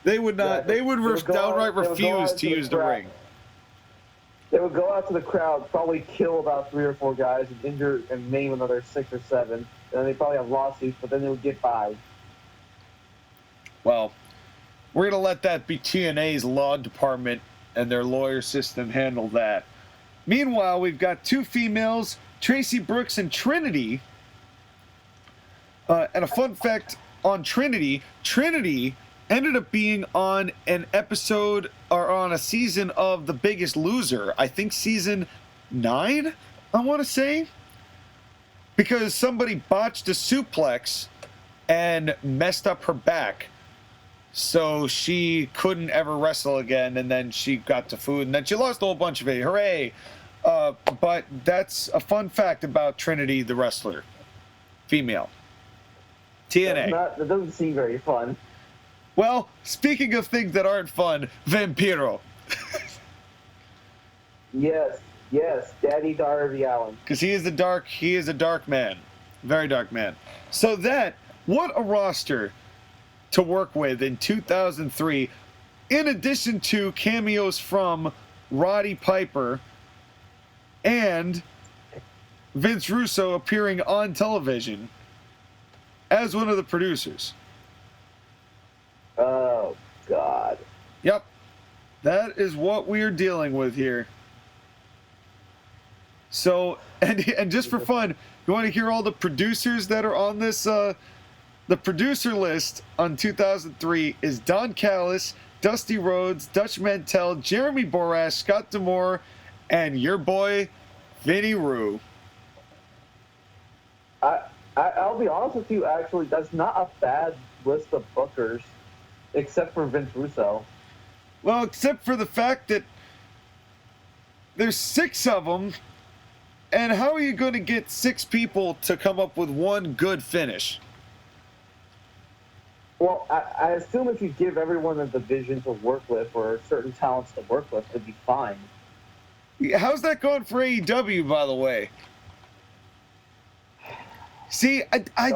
They would not. Yeah, they would downright refuse to use the ring. They would go out to the crowd, probably kill about 3 or 4 guys, and injure and maim another 6 or 7. And then they probably have lawsuits, but then they would get by. Well, we're gonna let that be TNA's law department and their lawyer system handle that. Meanwhile, we've got 2 females, Tracy Brooks and Trinity. And a fun fact on Trinity, Trinity ended up being on an episode or on a season of The Biggest Loser. I think season 9, I want to say. Because somebody botched a suplex and messed up her back. So she couldn't ever wrestle again, and then she got to food, and then she lost a whole bunch of it. Hooray! But that's a fun fact about Trinity the wrestler. Female. TNA. That doesn't seem very fun. Well, speaking of things that aren't fun, Vampiro. Yes, Daddy Darby Allin. Because he is a dark man. Very dark man. So what a roster. to work with in 2003, in addition to cameos from Roddy Piper and Vince Russo appearing on television as one of the producers. Oh, God. Yep. That is what we're dealing with here. So, and just for fun, you want to hear all the producers that are on this? The producer list on 2003 is Don Callis, Dusty Rhodes, Dutch Mantell, Jeremy Borash, Scott D'Amore, and your boy, Vinny Rue. I'll be honest with you, actually, that's not a bad list of bookers, except for Vince Russo. Well, except for the fact that there's 6 of them, and how are you going to get 6 people to come up with one good finish? Well, I assume if you give everyone a division to work with or certain talents to work with, it'd be fine. How's that going for AEW, by the way? See, I'm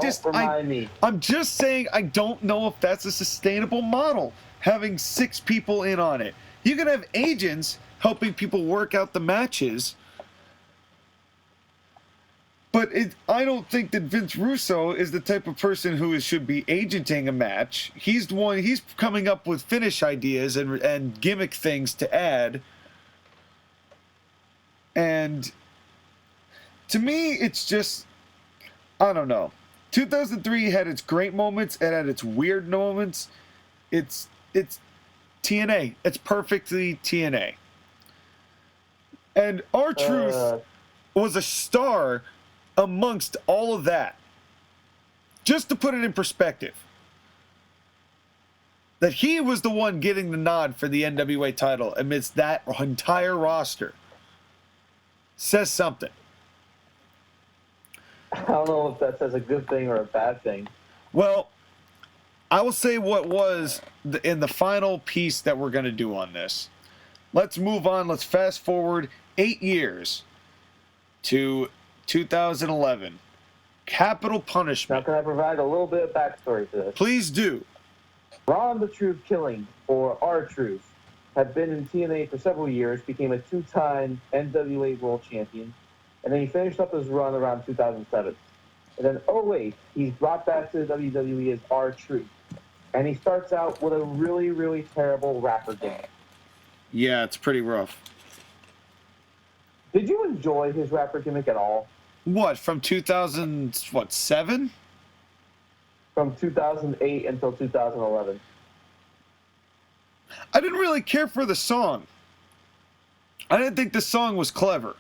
just saying I don't know if that's a sustainable model, having 6 people in on it. You can have agents helping people work out the matches, but I don't think that Vince Russo is the type of person who should be agenting a match. He's the one, he's coming up with finish ideas and gimmick things to add. And to me, it's just, I don't know. 2003 had its great moments and had its weird moments. It's TNA. It's perfectly TNA. And R-Truth was a star amongst all of that. Just to put it in perspective, that he was the one getting the nod for the NWA title amidst that entire roster says something. I don't know if that says a good thing or a bad thing. Well, I will say what was in the final piece that we're going to do on this. Let's move on. Let's fast forward 8 years to 2011. Capital Punishment. Now, can I provide a little bit of backstory to this? Please do. Ron the Truth Killing, or R-Truth, had been in TNA for several years, became a 2-time NWA World Champion, and then he finished up his run around 2007. And then, he's brought back to the WWE as R-Truth. And he starts out with a really, really terrible rapper gimmick. Yeah, it's pretty rough. Did you enjoy his rapper gimmick at all? What, from 2007? From 2008 until 2011. I didn't really care for the song. I didn't think the song was clever.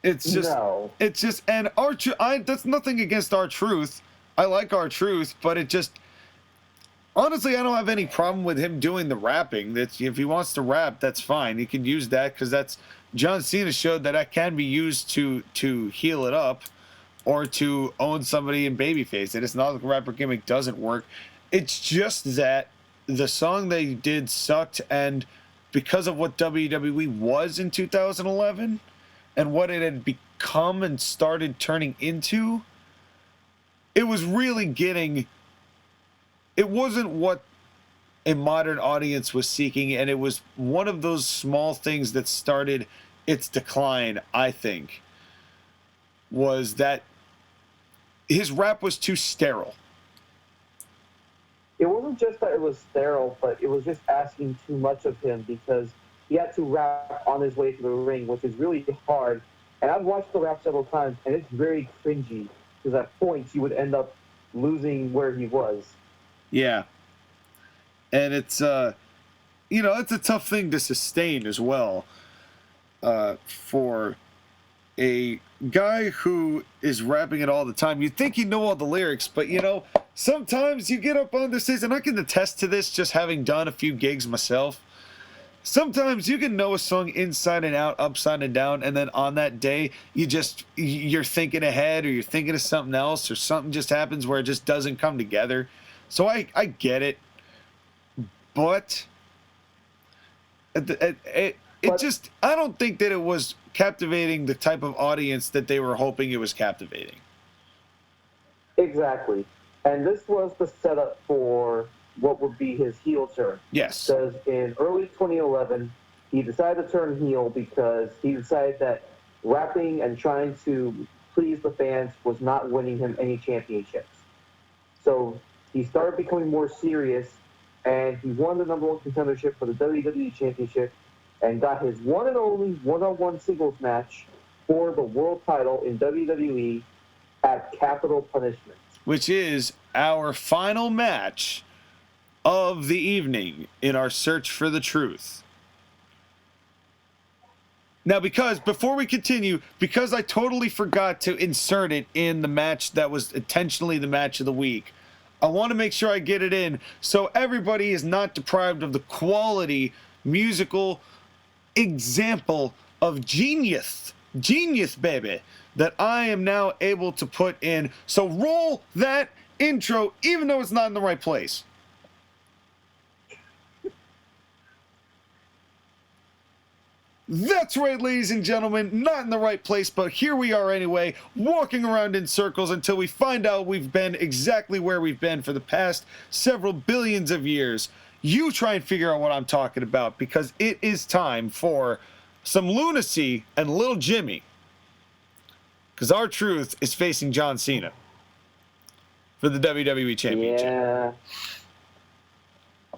It's just, It's just, and that's nothing against R-Truth. I like R-Truth, but it just, honestly, I don't have any problem with him doing the rapping. That's, if he wants to rap, that's fine. He can use that because that's, John Cena showed that can be used to heal it up or to own somebody in babyface. And it's not like the rapper gimmick doesn't work. It's just that the song they did sucked, and because of what WWE was in 2011 and what it had become and started turning into, it was really getting, it wasn't what a modern audience was seeking, and it was one of those small things that started its decline, I think, was that his rap was too sterile. It wasn't just that it was sterile, but it was just asking too much of him because he had to rap on his way to the ring, which is really hard. And I've watched the rap several times, and it's very cringy because at points you would end up losing where he was. Yeah. And it's, it's a tough thing to sustain as well for a guy who is rapping it all the time. You'd think you know all the lyrics, but, sometimes you get up on the stage, and I can attest to this just having done a few gigs myself. Sometimes you can know a song inside and out, upside and down, and then on that day, you're thinking ahead, or you're thinking of something else, or something just happens where it just doesn't come together. So I get it. But I don't think that it was captivating the type of audience that they were hoping it was captivating. Exactly. And this was the setup for what would be his heel turn. Yes. Because in early 2011, he decided to turn heel because he decided that rapping and trying to please the fans was not winning him any championships. So he started becoming more serious, and he won the number one contendership for the WWE Championship and got his one and only one-on-one singles match for the world title in WWE at Capital Punishment. Which is our final match of the evening in our search for the truth. Now, before we continue, because I totally forgot to insert it in the match that was intentionally the match of the week, I want to make sure I get it in so everybody is not deprived of the quality musical example of genius, baby, that I am now able to put in. So roll that intro, even though it's not in the right place. That's right, ladies and gentlemen, not in the right place, but here we are anyway, walking around in circles until we find out we've been exactly where we've been for the past several billions of years. You try and figure out what I'm talking about, because it is time for some lunacy and Little Jimmy. Because our truth is facing John Cena for the WWE Championship.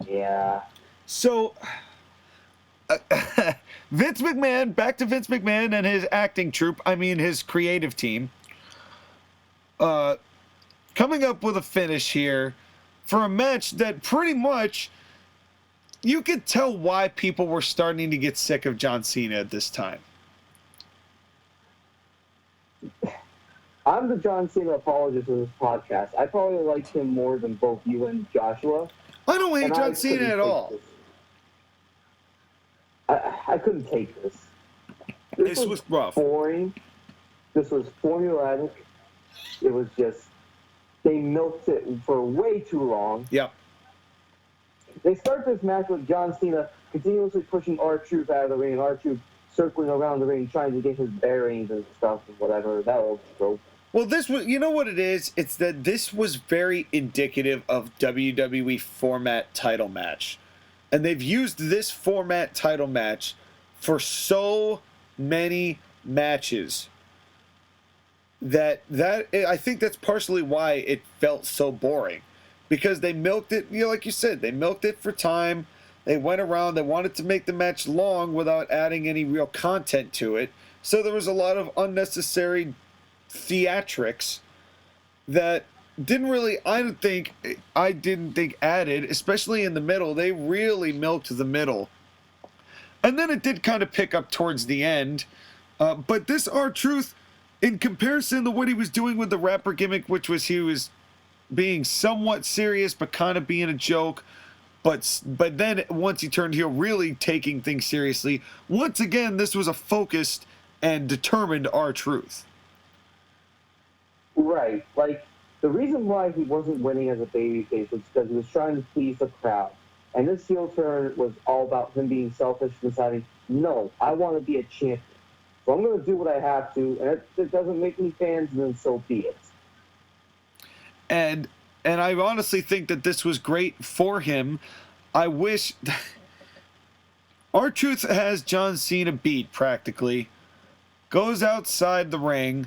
Yeah. So, Vince McMahon, back to Vince McMahon and his acting troupe, his creative team, coming up with a finish here for a match that pretty much, you could tell why people were starting to get sick of John Cena at this time. I'm the John Cena apologist of this podcast. I probably like him more than both you and Joshua. I don't hate John Cena at all. I couldn't take this. This was rough. Boring. This was formulaic. It was just, they milked it for way too long. Yep. They start this match with John Cena continuously pushing R-Truth out of the ring, R-Truth circling around the ring, trying to get his bearings and stuff and whatever. That old trope. Well, this was, you know what it is? It's that this was very indicative of WWE format title match. And they've used this format title match for so many matches that I think that's partially why it felt so boring. Because they milked it, like you said, they milked it for time. They went around, they wanted to make the match long without adding any real content to it. So there was a lot of unnecessary theatrics that didn't really, I didn't think added, especially in the middle. They really milked the middle. And then it did kind of pick up towards the end. But this R-Truth, in comparison to what he was doing with the rapper gimmick, which was he was being somewhat serious but kind of being a joke, but then once he turned heel, really taking things seriously, once again, this was a focused and determined R-Truth. Right. Like, the reason why he wasn't winning as a babyface was because he was trying to please the crowd. And this heel turn was all about him being selfish and deciding, no, I want to be a champion. So I'm going to do what I have to, and if it doesn't make me fans, then so be it. And I honestly think that this was great for him. I wish... R-Truth has John Cena beat, practically. Goes outside the ring,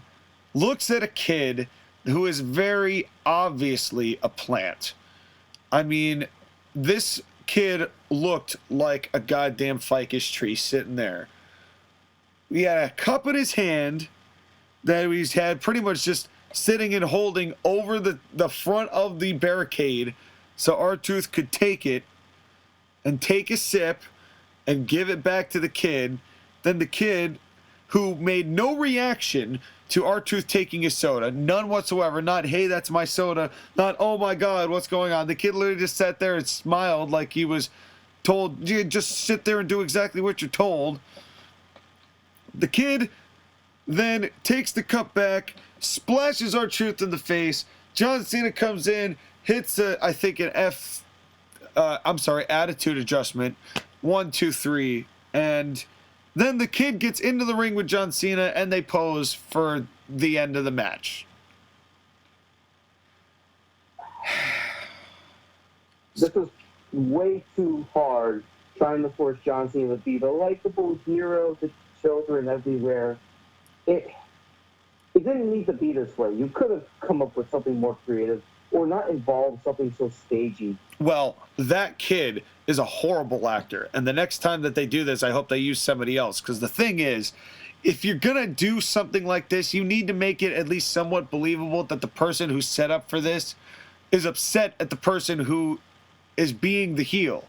looks at a kid who is very obviously a plant. I mean, this kid looked like a goddamn ficus tree sitting there. He had a cup in his hand that he's had pretty much just sitting and holding over the front of the barricade so R-Truth could take it and take a sip and give it back to the kid. Then the kid, who made no reaction to R-Truth taking his soda, none whatsoever, not, hey, that's my soda, not, oh my God, what's going on? The kid literally just sat there and smiled like he was told, you just sit there and do exactly what you're told. The kid then takes the cup back, splashes R-Truth in the face. John Cena comes in, hits I think an attitude adjustment, 1, 2, 3, and then the kid gets into the ring with John Cena and they pose for the end of the match. this was way too hard trying to force John Cena to be the likable hero to children everywhere. It didn't need to be this way. You could have come up with something more creative or not involve something so stagey. Well, that kid is a horrible actor. And the next time that they do this, I hope they use somebody else. Because the thing is, if you're going to do something like this, you need to make it at least somewhat believable that the person who's set up for this is upset at the person who is being the heel.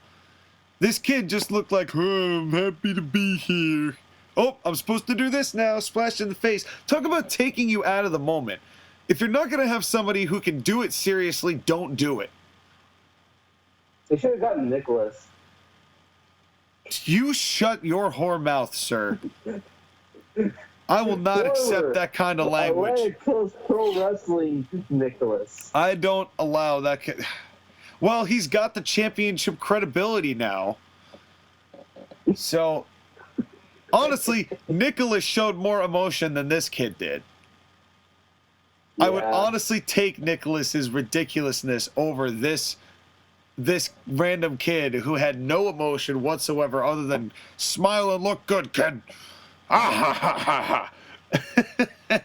This kid just looked like, oh, I'm happy to be here. Oh, I'm supposed to do this now. Splash in the face. Talk about taking you out of the moment. If you're not going to have somebody who can do it seriously, don't do it. They should have gotten Nicholas. You shut your whore mouth, sir. I will not accept that kind of language. Atlantic Coast Pro Wrestling Nicholas. I don't allow that. Well, he's got the championship credibility now. So, honestly, Nicholas showed more emotion than this kid did. I would honestly take Nicholas's ridiculousness over this random kid who had no emotion whatsoever other than smile and look good, kid. Ah, ha, ha, ha.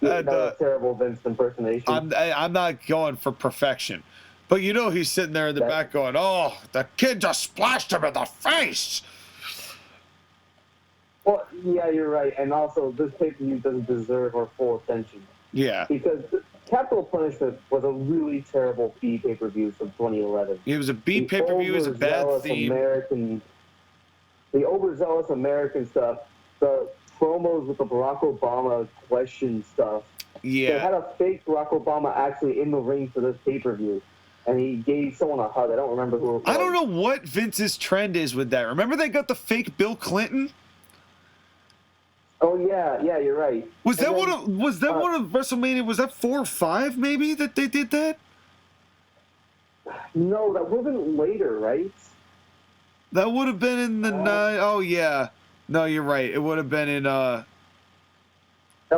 That was terrible Vince impersonation. I'm not going for perfection. But you know he's sitting there in the back going, oh, the kid just splashed him in the face. Well, yeah, you're right. And also, this pay-per-view doesn't deserve our full attention. Yeah. Because Capital Punishment was a really terrible B pay-per-view from 2011. It was a B pay-per-view, it was a bad theme. The overzealous American stuff, the promos with the Barack Obama question stuff. Yeah. They had a fake Barack Obama actually in the ring for this pay-per-view. And he gave someone a hug. I don't remember who it was. I don't know what Vince's trend is with that. Remember they got the fake Bill Clinton? Oh yeah, you're right. Was that one of WrestleMania? Was that 4 or 5 maybe that they did that? No, that would have been later, right? That would have been in the Oh yeah, no, you're right. It would have been in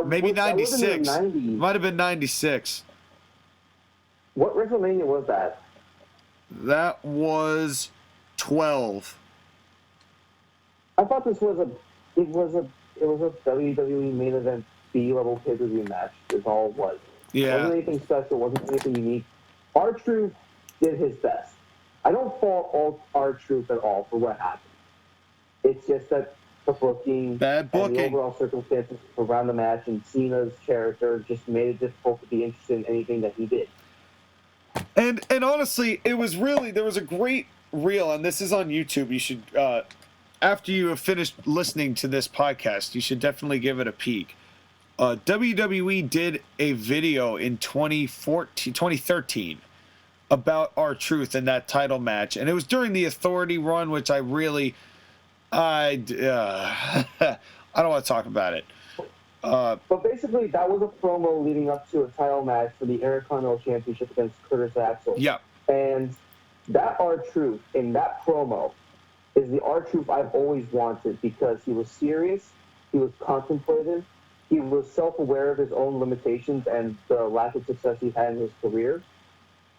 maybe 96. Might have been 96. What WrestleMania was that? That was 12. I thought this was a WWE main event B-level pay-per-view match. Is all it was. Yeah. Wasn't anything special. Wasn't anything unique. R-Truth did his best. I don't fault R-Truth at all for what happened. It's just that the booking, bad booking, and the overall circumstances around the match, and Cena's character just made it difficult to be interested in anything that he did. And honestly, there was a great reel, and this is on YouTube. You should, after you have finished listening to this podcast, you should definitely give it a peek. WWE did a video in 2013 about R-Truth and that title match, and it was during the Authority run, which I don't want to talk about it. But basically, that was a promo leading up to a title match for the Intercontinental Championship against Curtis Axel. Yeah. And that R-Truth in that promo is the R-Truth I've always wanted, because he was serious, he was contemplative, he was self-aware of his own limitations and the lack of success he had in his career.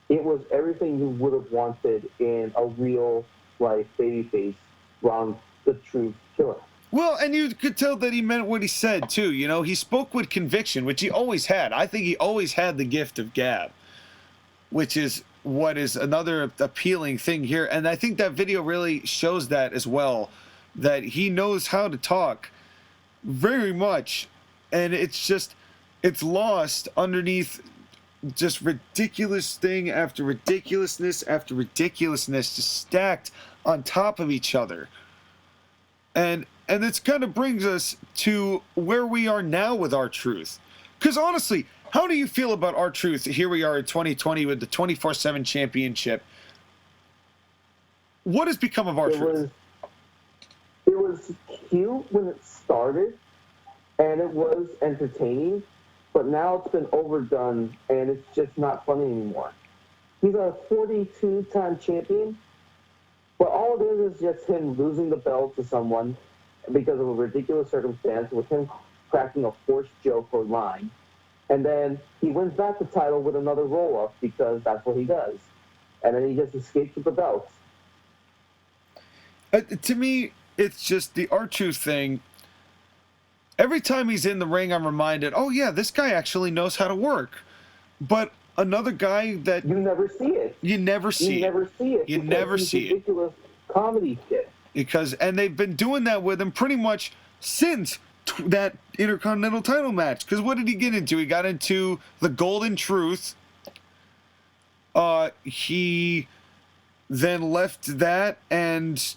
It was everything you would have wanted in a real-life babyface Ron the Truth Killer. Well, and you could tell that he meant what he said, too. You know, he spoke with conviction, which he always had. I think he always had the gift of gab, which is what is another appealing thing here. And I think that video really shows that as well, that he knows how to talk very much. And it's lost underneath just ridiculous thing after ridiculousness after ridiculousness, just stacked on top of each other. And this kind of brings us to where we are now with R-Truth. Because honestly, how do you feel about R-Truth? Here we are in 2020 with the 24/7 championship. What has become of R-Truth? It was cute when it started, and it was entertaining, but now it's been overdone, and it's just not funny anymore. He's a 42-time champion, but all it is just him losing the belt to someone because of a ridiculous circumstance, with him cracking a forced joke or line. And then he wins back the title with another roll-up, because that's what he does. and then he just escapes with the belts. To me, it's just the R-Truth thing. Every time he's in the ring, I'm reminded, oh yeah, this guy actually knows how to work. But another guy that you never see it. You never see it. You never see it. Ridiculous comedy skit. And they've been doing that with him pretty much since that Intercontinental title match. Because what did he get into? He got into the Golden Truth. He then left that and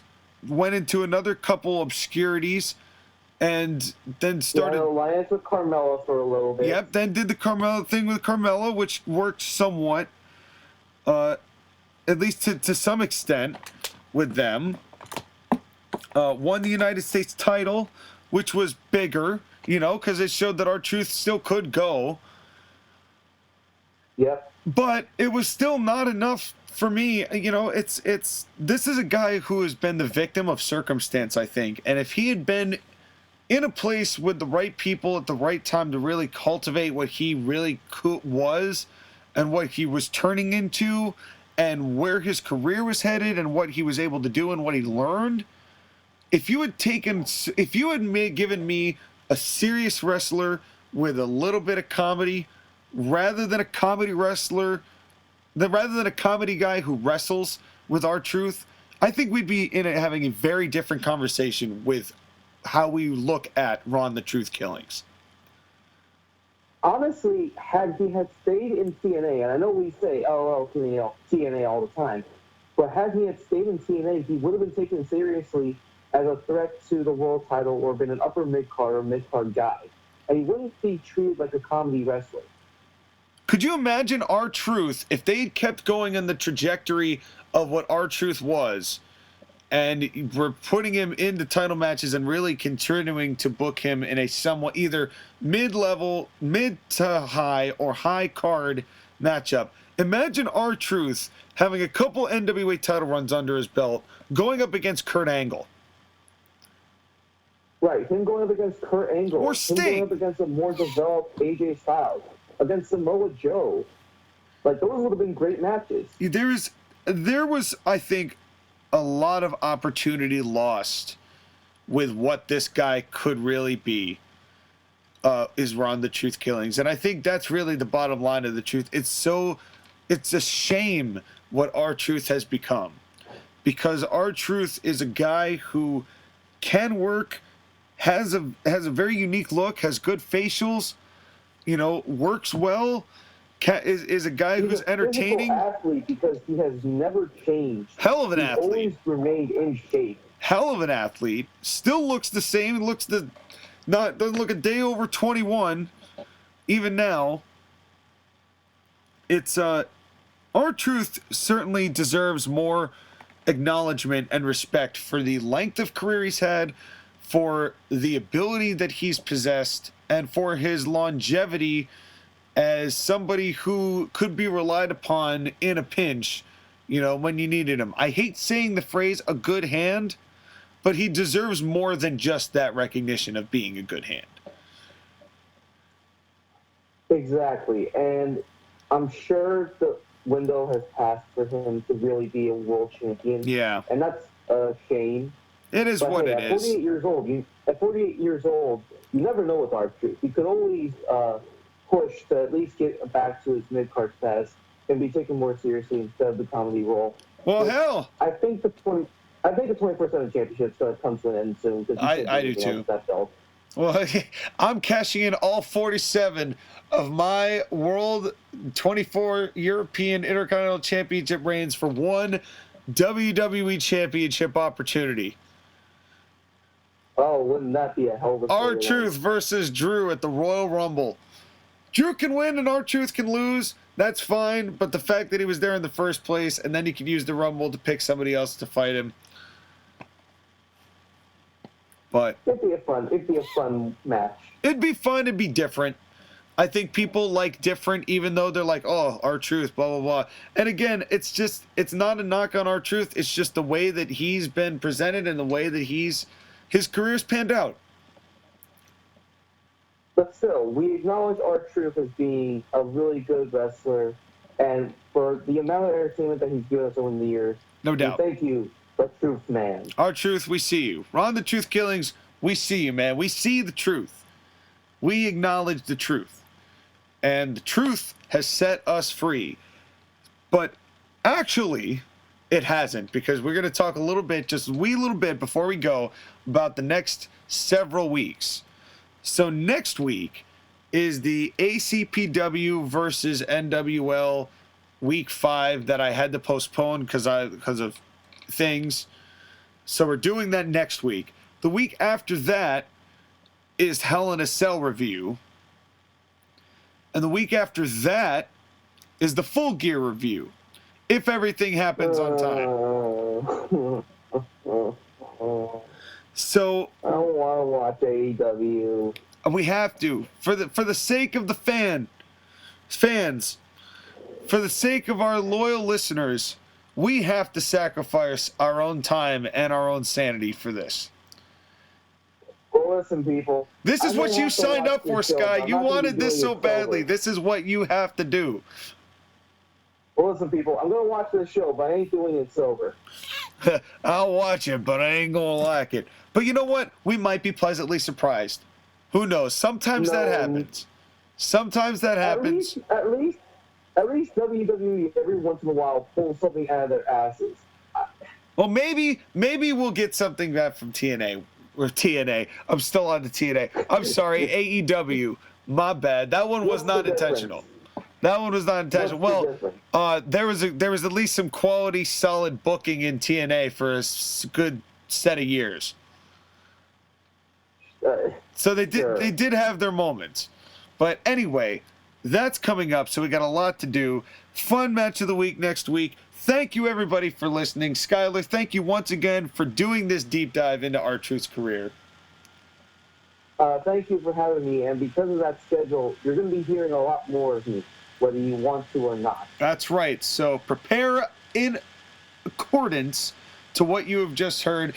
went into another couple obscurities, and then started an alliance with Carmella for a little bit. Yep, then did the Carmella thing with Carmella, which worked somewhat, at least to some extent, with them. Won the United States title, which was bigger, because it showed that R-Truth still could go. Yep. But it was still not enough for me. This is a guy who has been the victim of circumstance, I think. And if he had been in a place with the right people at the right time to really cultivate what he really was and what he was turning into and where his career was headed and what he was able to do and what he learned, if you had given me a serious wrestler with a little bit of comedy rather than a comedy guy who wrestles with R-Truth, I think we'd be having a very different conversation with how we look at Ron the Truth Killings. Honestly, had he stayed in TNA, and I know we say, TNA all the time, but had he stayed in TNA, he would have been taken seriously as a threat to the world title or been an upper mid-card or mid-card guy. And he wouldn't be treated like a comedy wrestler. Could you imagine R-Truth if they had kept going in the trajectory of what R-Truth was, and we're putting him into title matches and really continuing to book him in a somewhat either mid-level, mid to high, or high card matchup? Imagine R-Truth having a couple NWA title runs under his belt, going up against Kurt Angle. Right, him going up against Kurt Angle. Or Sting. Him going up against a more developed AJ Styles. Against Samoa Joe. Those would have been great matches. There was, I think, a lot of opportunity lost with what this guy could really be, is Ron the Truth Killings. And I think that's really the bottom line of the truth. It's a shame what R-Truth has become. Because R-Truth is a guy who can work, has a very unique look, has good facials, works well, is a guy who's entertaining. He's a physical athlete because he has never changed. Hell of an athlete. Always remained in shape. Hell of an athlete. Still looks the same. Doesn't look a day over 21, even now. It's R-Truth certainly deserves more acknowledgement and respect for the length of career he's had, for the ability that he's possessed, and for his longevity as somebody who could be relied upon in a pinch, when you needed him. I hate saying the phrase a good hand, but he deserves more than just that recognition of being a good hand. Exactly. And I'm sure the window has passed for him to really be a world champion. Yeah. And that's a shame. It is what it is. At 48 years old, you never know with R-Truth. He could always push to at least get back to his mid-card status and be taken more seriously instead of the comedy role. Well, hell, I think the 24/7 championship's going to come to an end soon. I do too. Well, I'm cashing in all 47 of my World 24 European Intercontinental Championship reigns for one WWE Championship opportunity. Oh, wouldn't that be a hell of a story? R-Truth versus Drew at the Royal Rumble. Drew can win and R-Truth can lose. That's fine, but the fact that he was there in the first place and then he could use the Rumble to pick somebody else to fight him. But it'd be a fun match. It'd be fun. It'd be different. I think people like different, even though they're like, oh, R-Truth, blah, blah, blah. And again, it's not a knock on R-Truth. It's just the way that he's been presented and the way that his career's panned out. But still, we acknowledge R-Truth as being a really good wrestler and for the amount of entertainment that he's given us over the years. No doubt. Thank you, the Truth Man. Our Truth, we see you. Ron the Truth Killings, we see you, man. We see the truth. We acknowledge the truth. And the truth has set us free. But actually, it hasn't, because we're going to talk a little bit, just a wee little bit before we go, about the next several weeks. So next week is the ACPW versus NWL week 5 that I had to postpone because of things. So we're doing that next week. The week after that is Hell in a Cell review. And the week after that is the Full Gear review, if everything happens on time. So I don't want to watch AEW. We have to, for the sake of the fans, for the sake of our loyal listeners, we have to sacrifice our own time and our own sanity for this. Well, listen, people. This is what you signed up for, Sky. You wanted this so badly. This is what you have to do. Well, listen, people. I'm going to watch this show, but I ain't doing it sober. I'll watch it, but I ain't going to like it. But you know what? We might be pleasantly surprised. Who knows? Sometimes that happens. Sometimes that happens. At least WWE every once in a while pulls something out of their asses. Well, maybe we'll get something back from TNA. Or TNA. I'm still on the TNA. I'm sorry, AEW. My bad. That one was not intentional. That one was not intentional. Well, there was at least some quality, solid booking in TNA for a good set of years. So they did have their moments. But anyway, that's coming up, so we got a lot to do. Fun match of the week next week. Thank you, everybody, for listening. Skyler, thank you once again for doing this deep dive into R-Truth's career. Thank you for having me, and because of that schedule, you're going to be hearing a lot more of me, whether you want to or not. That's right. So prepare in accordance to what you have just heard,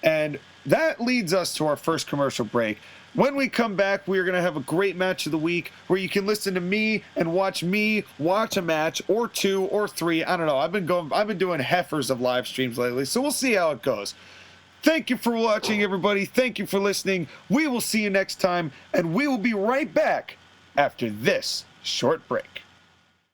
and that leads us to our first commercial break. When we come back, we're going to have a great match of the week where you can listen to me watch a match or 2 or 3. I don't know. I've been doing heifers of live streams lately, so we'll see how it goes. Thank you for watching, everybody. Thank you for listening. We will see you next time, and we will be right back after this short break.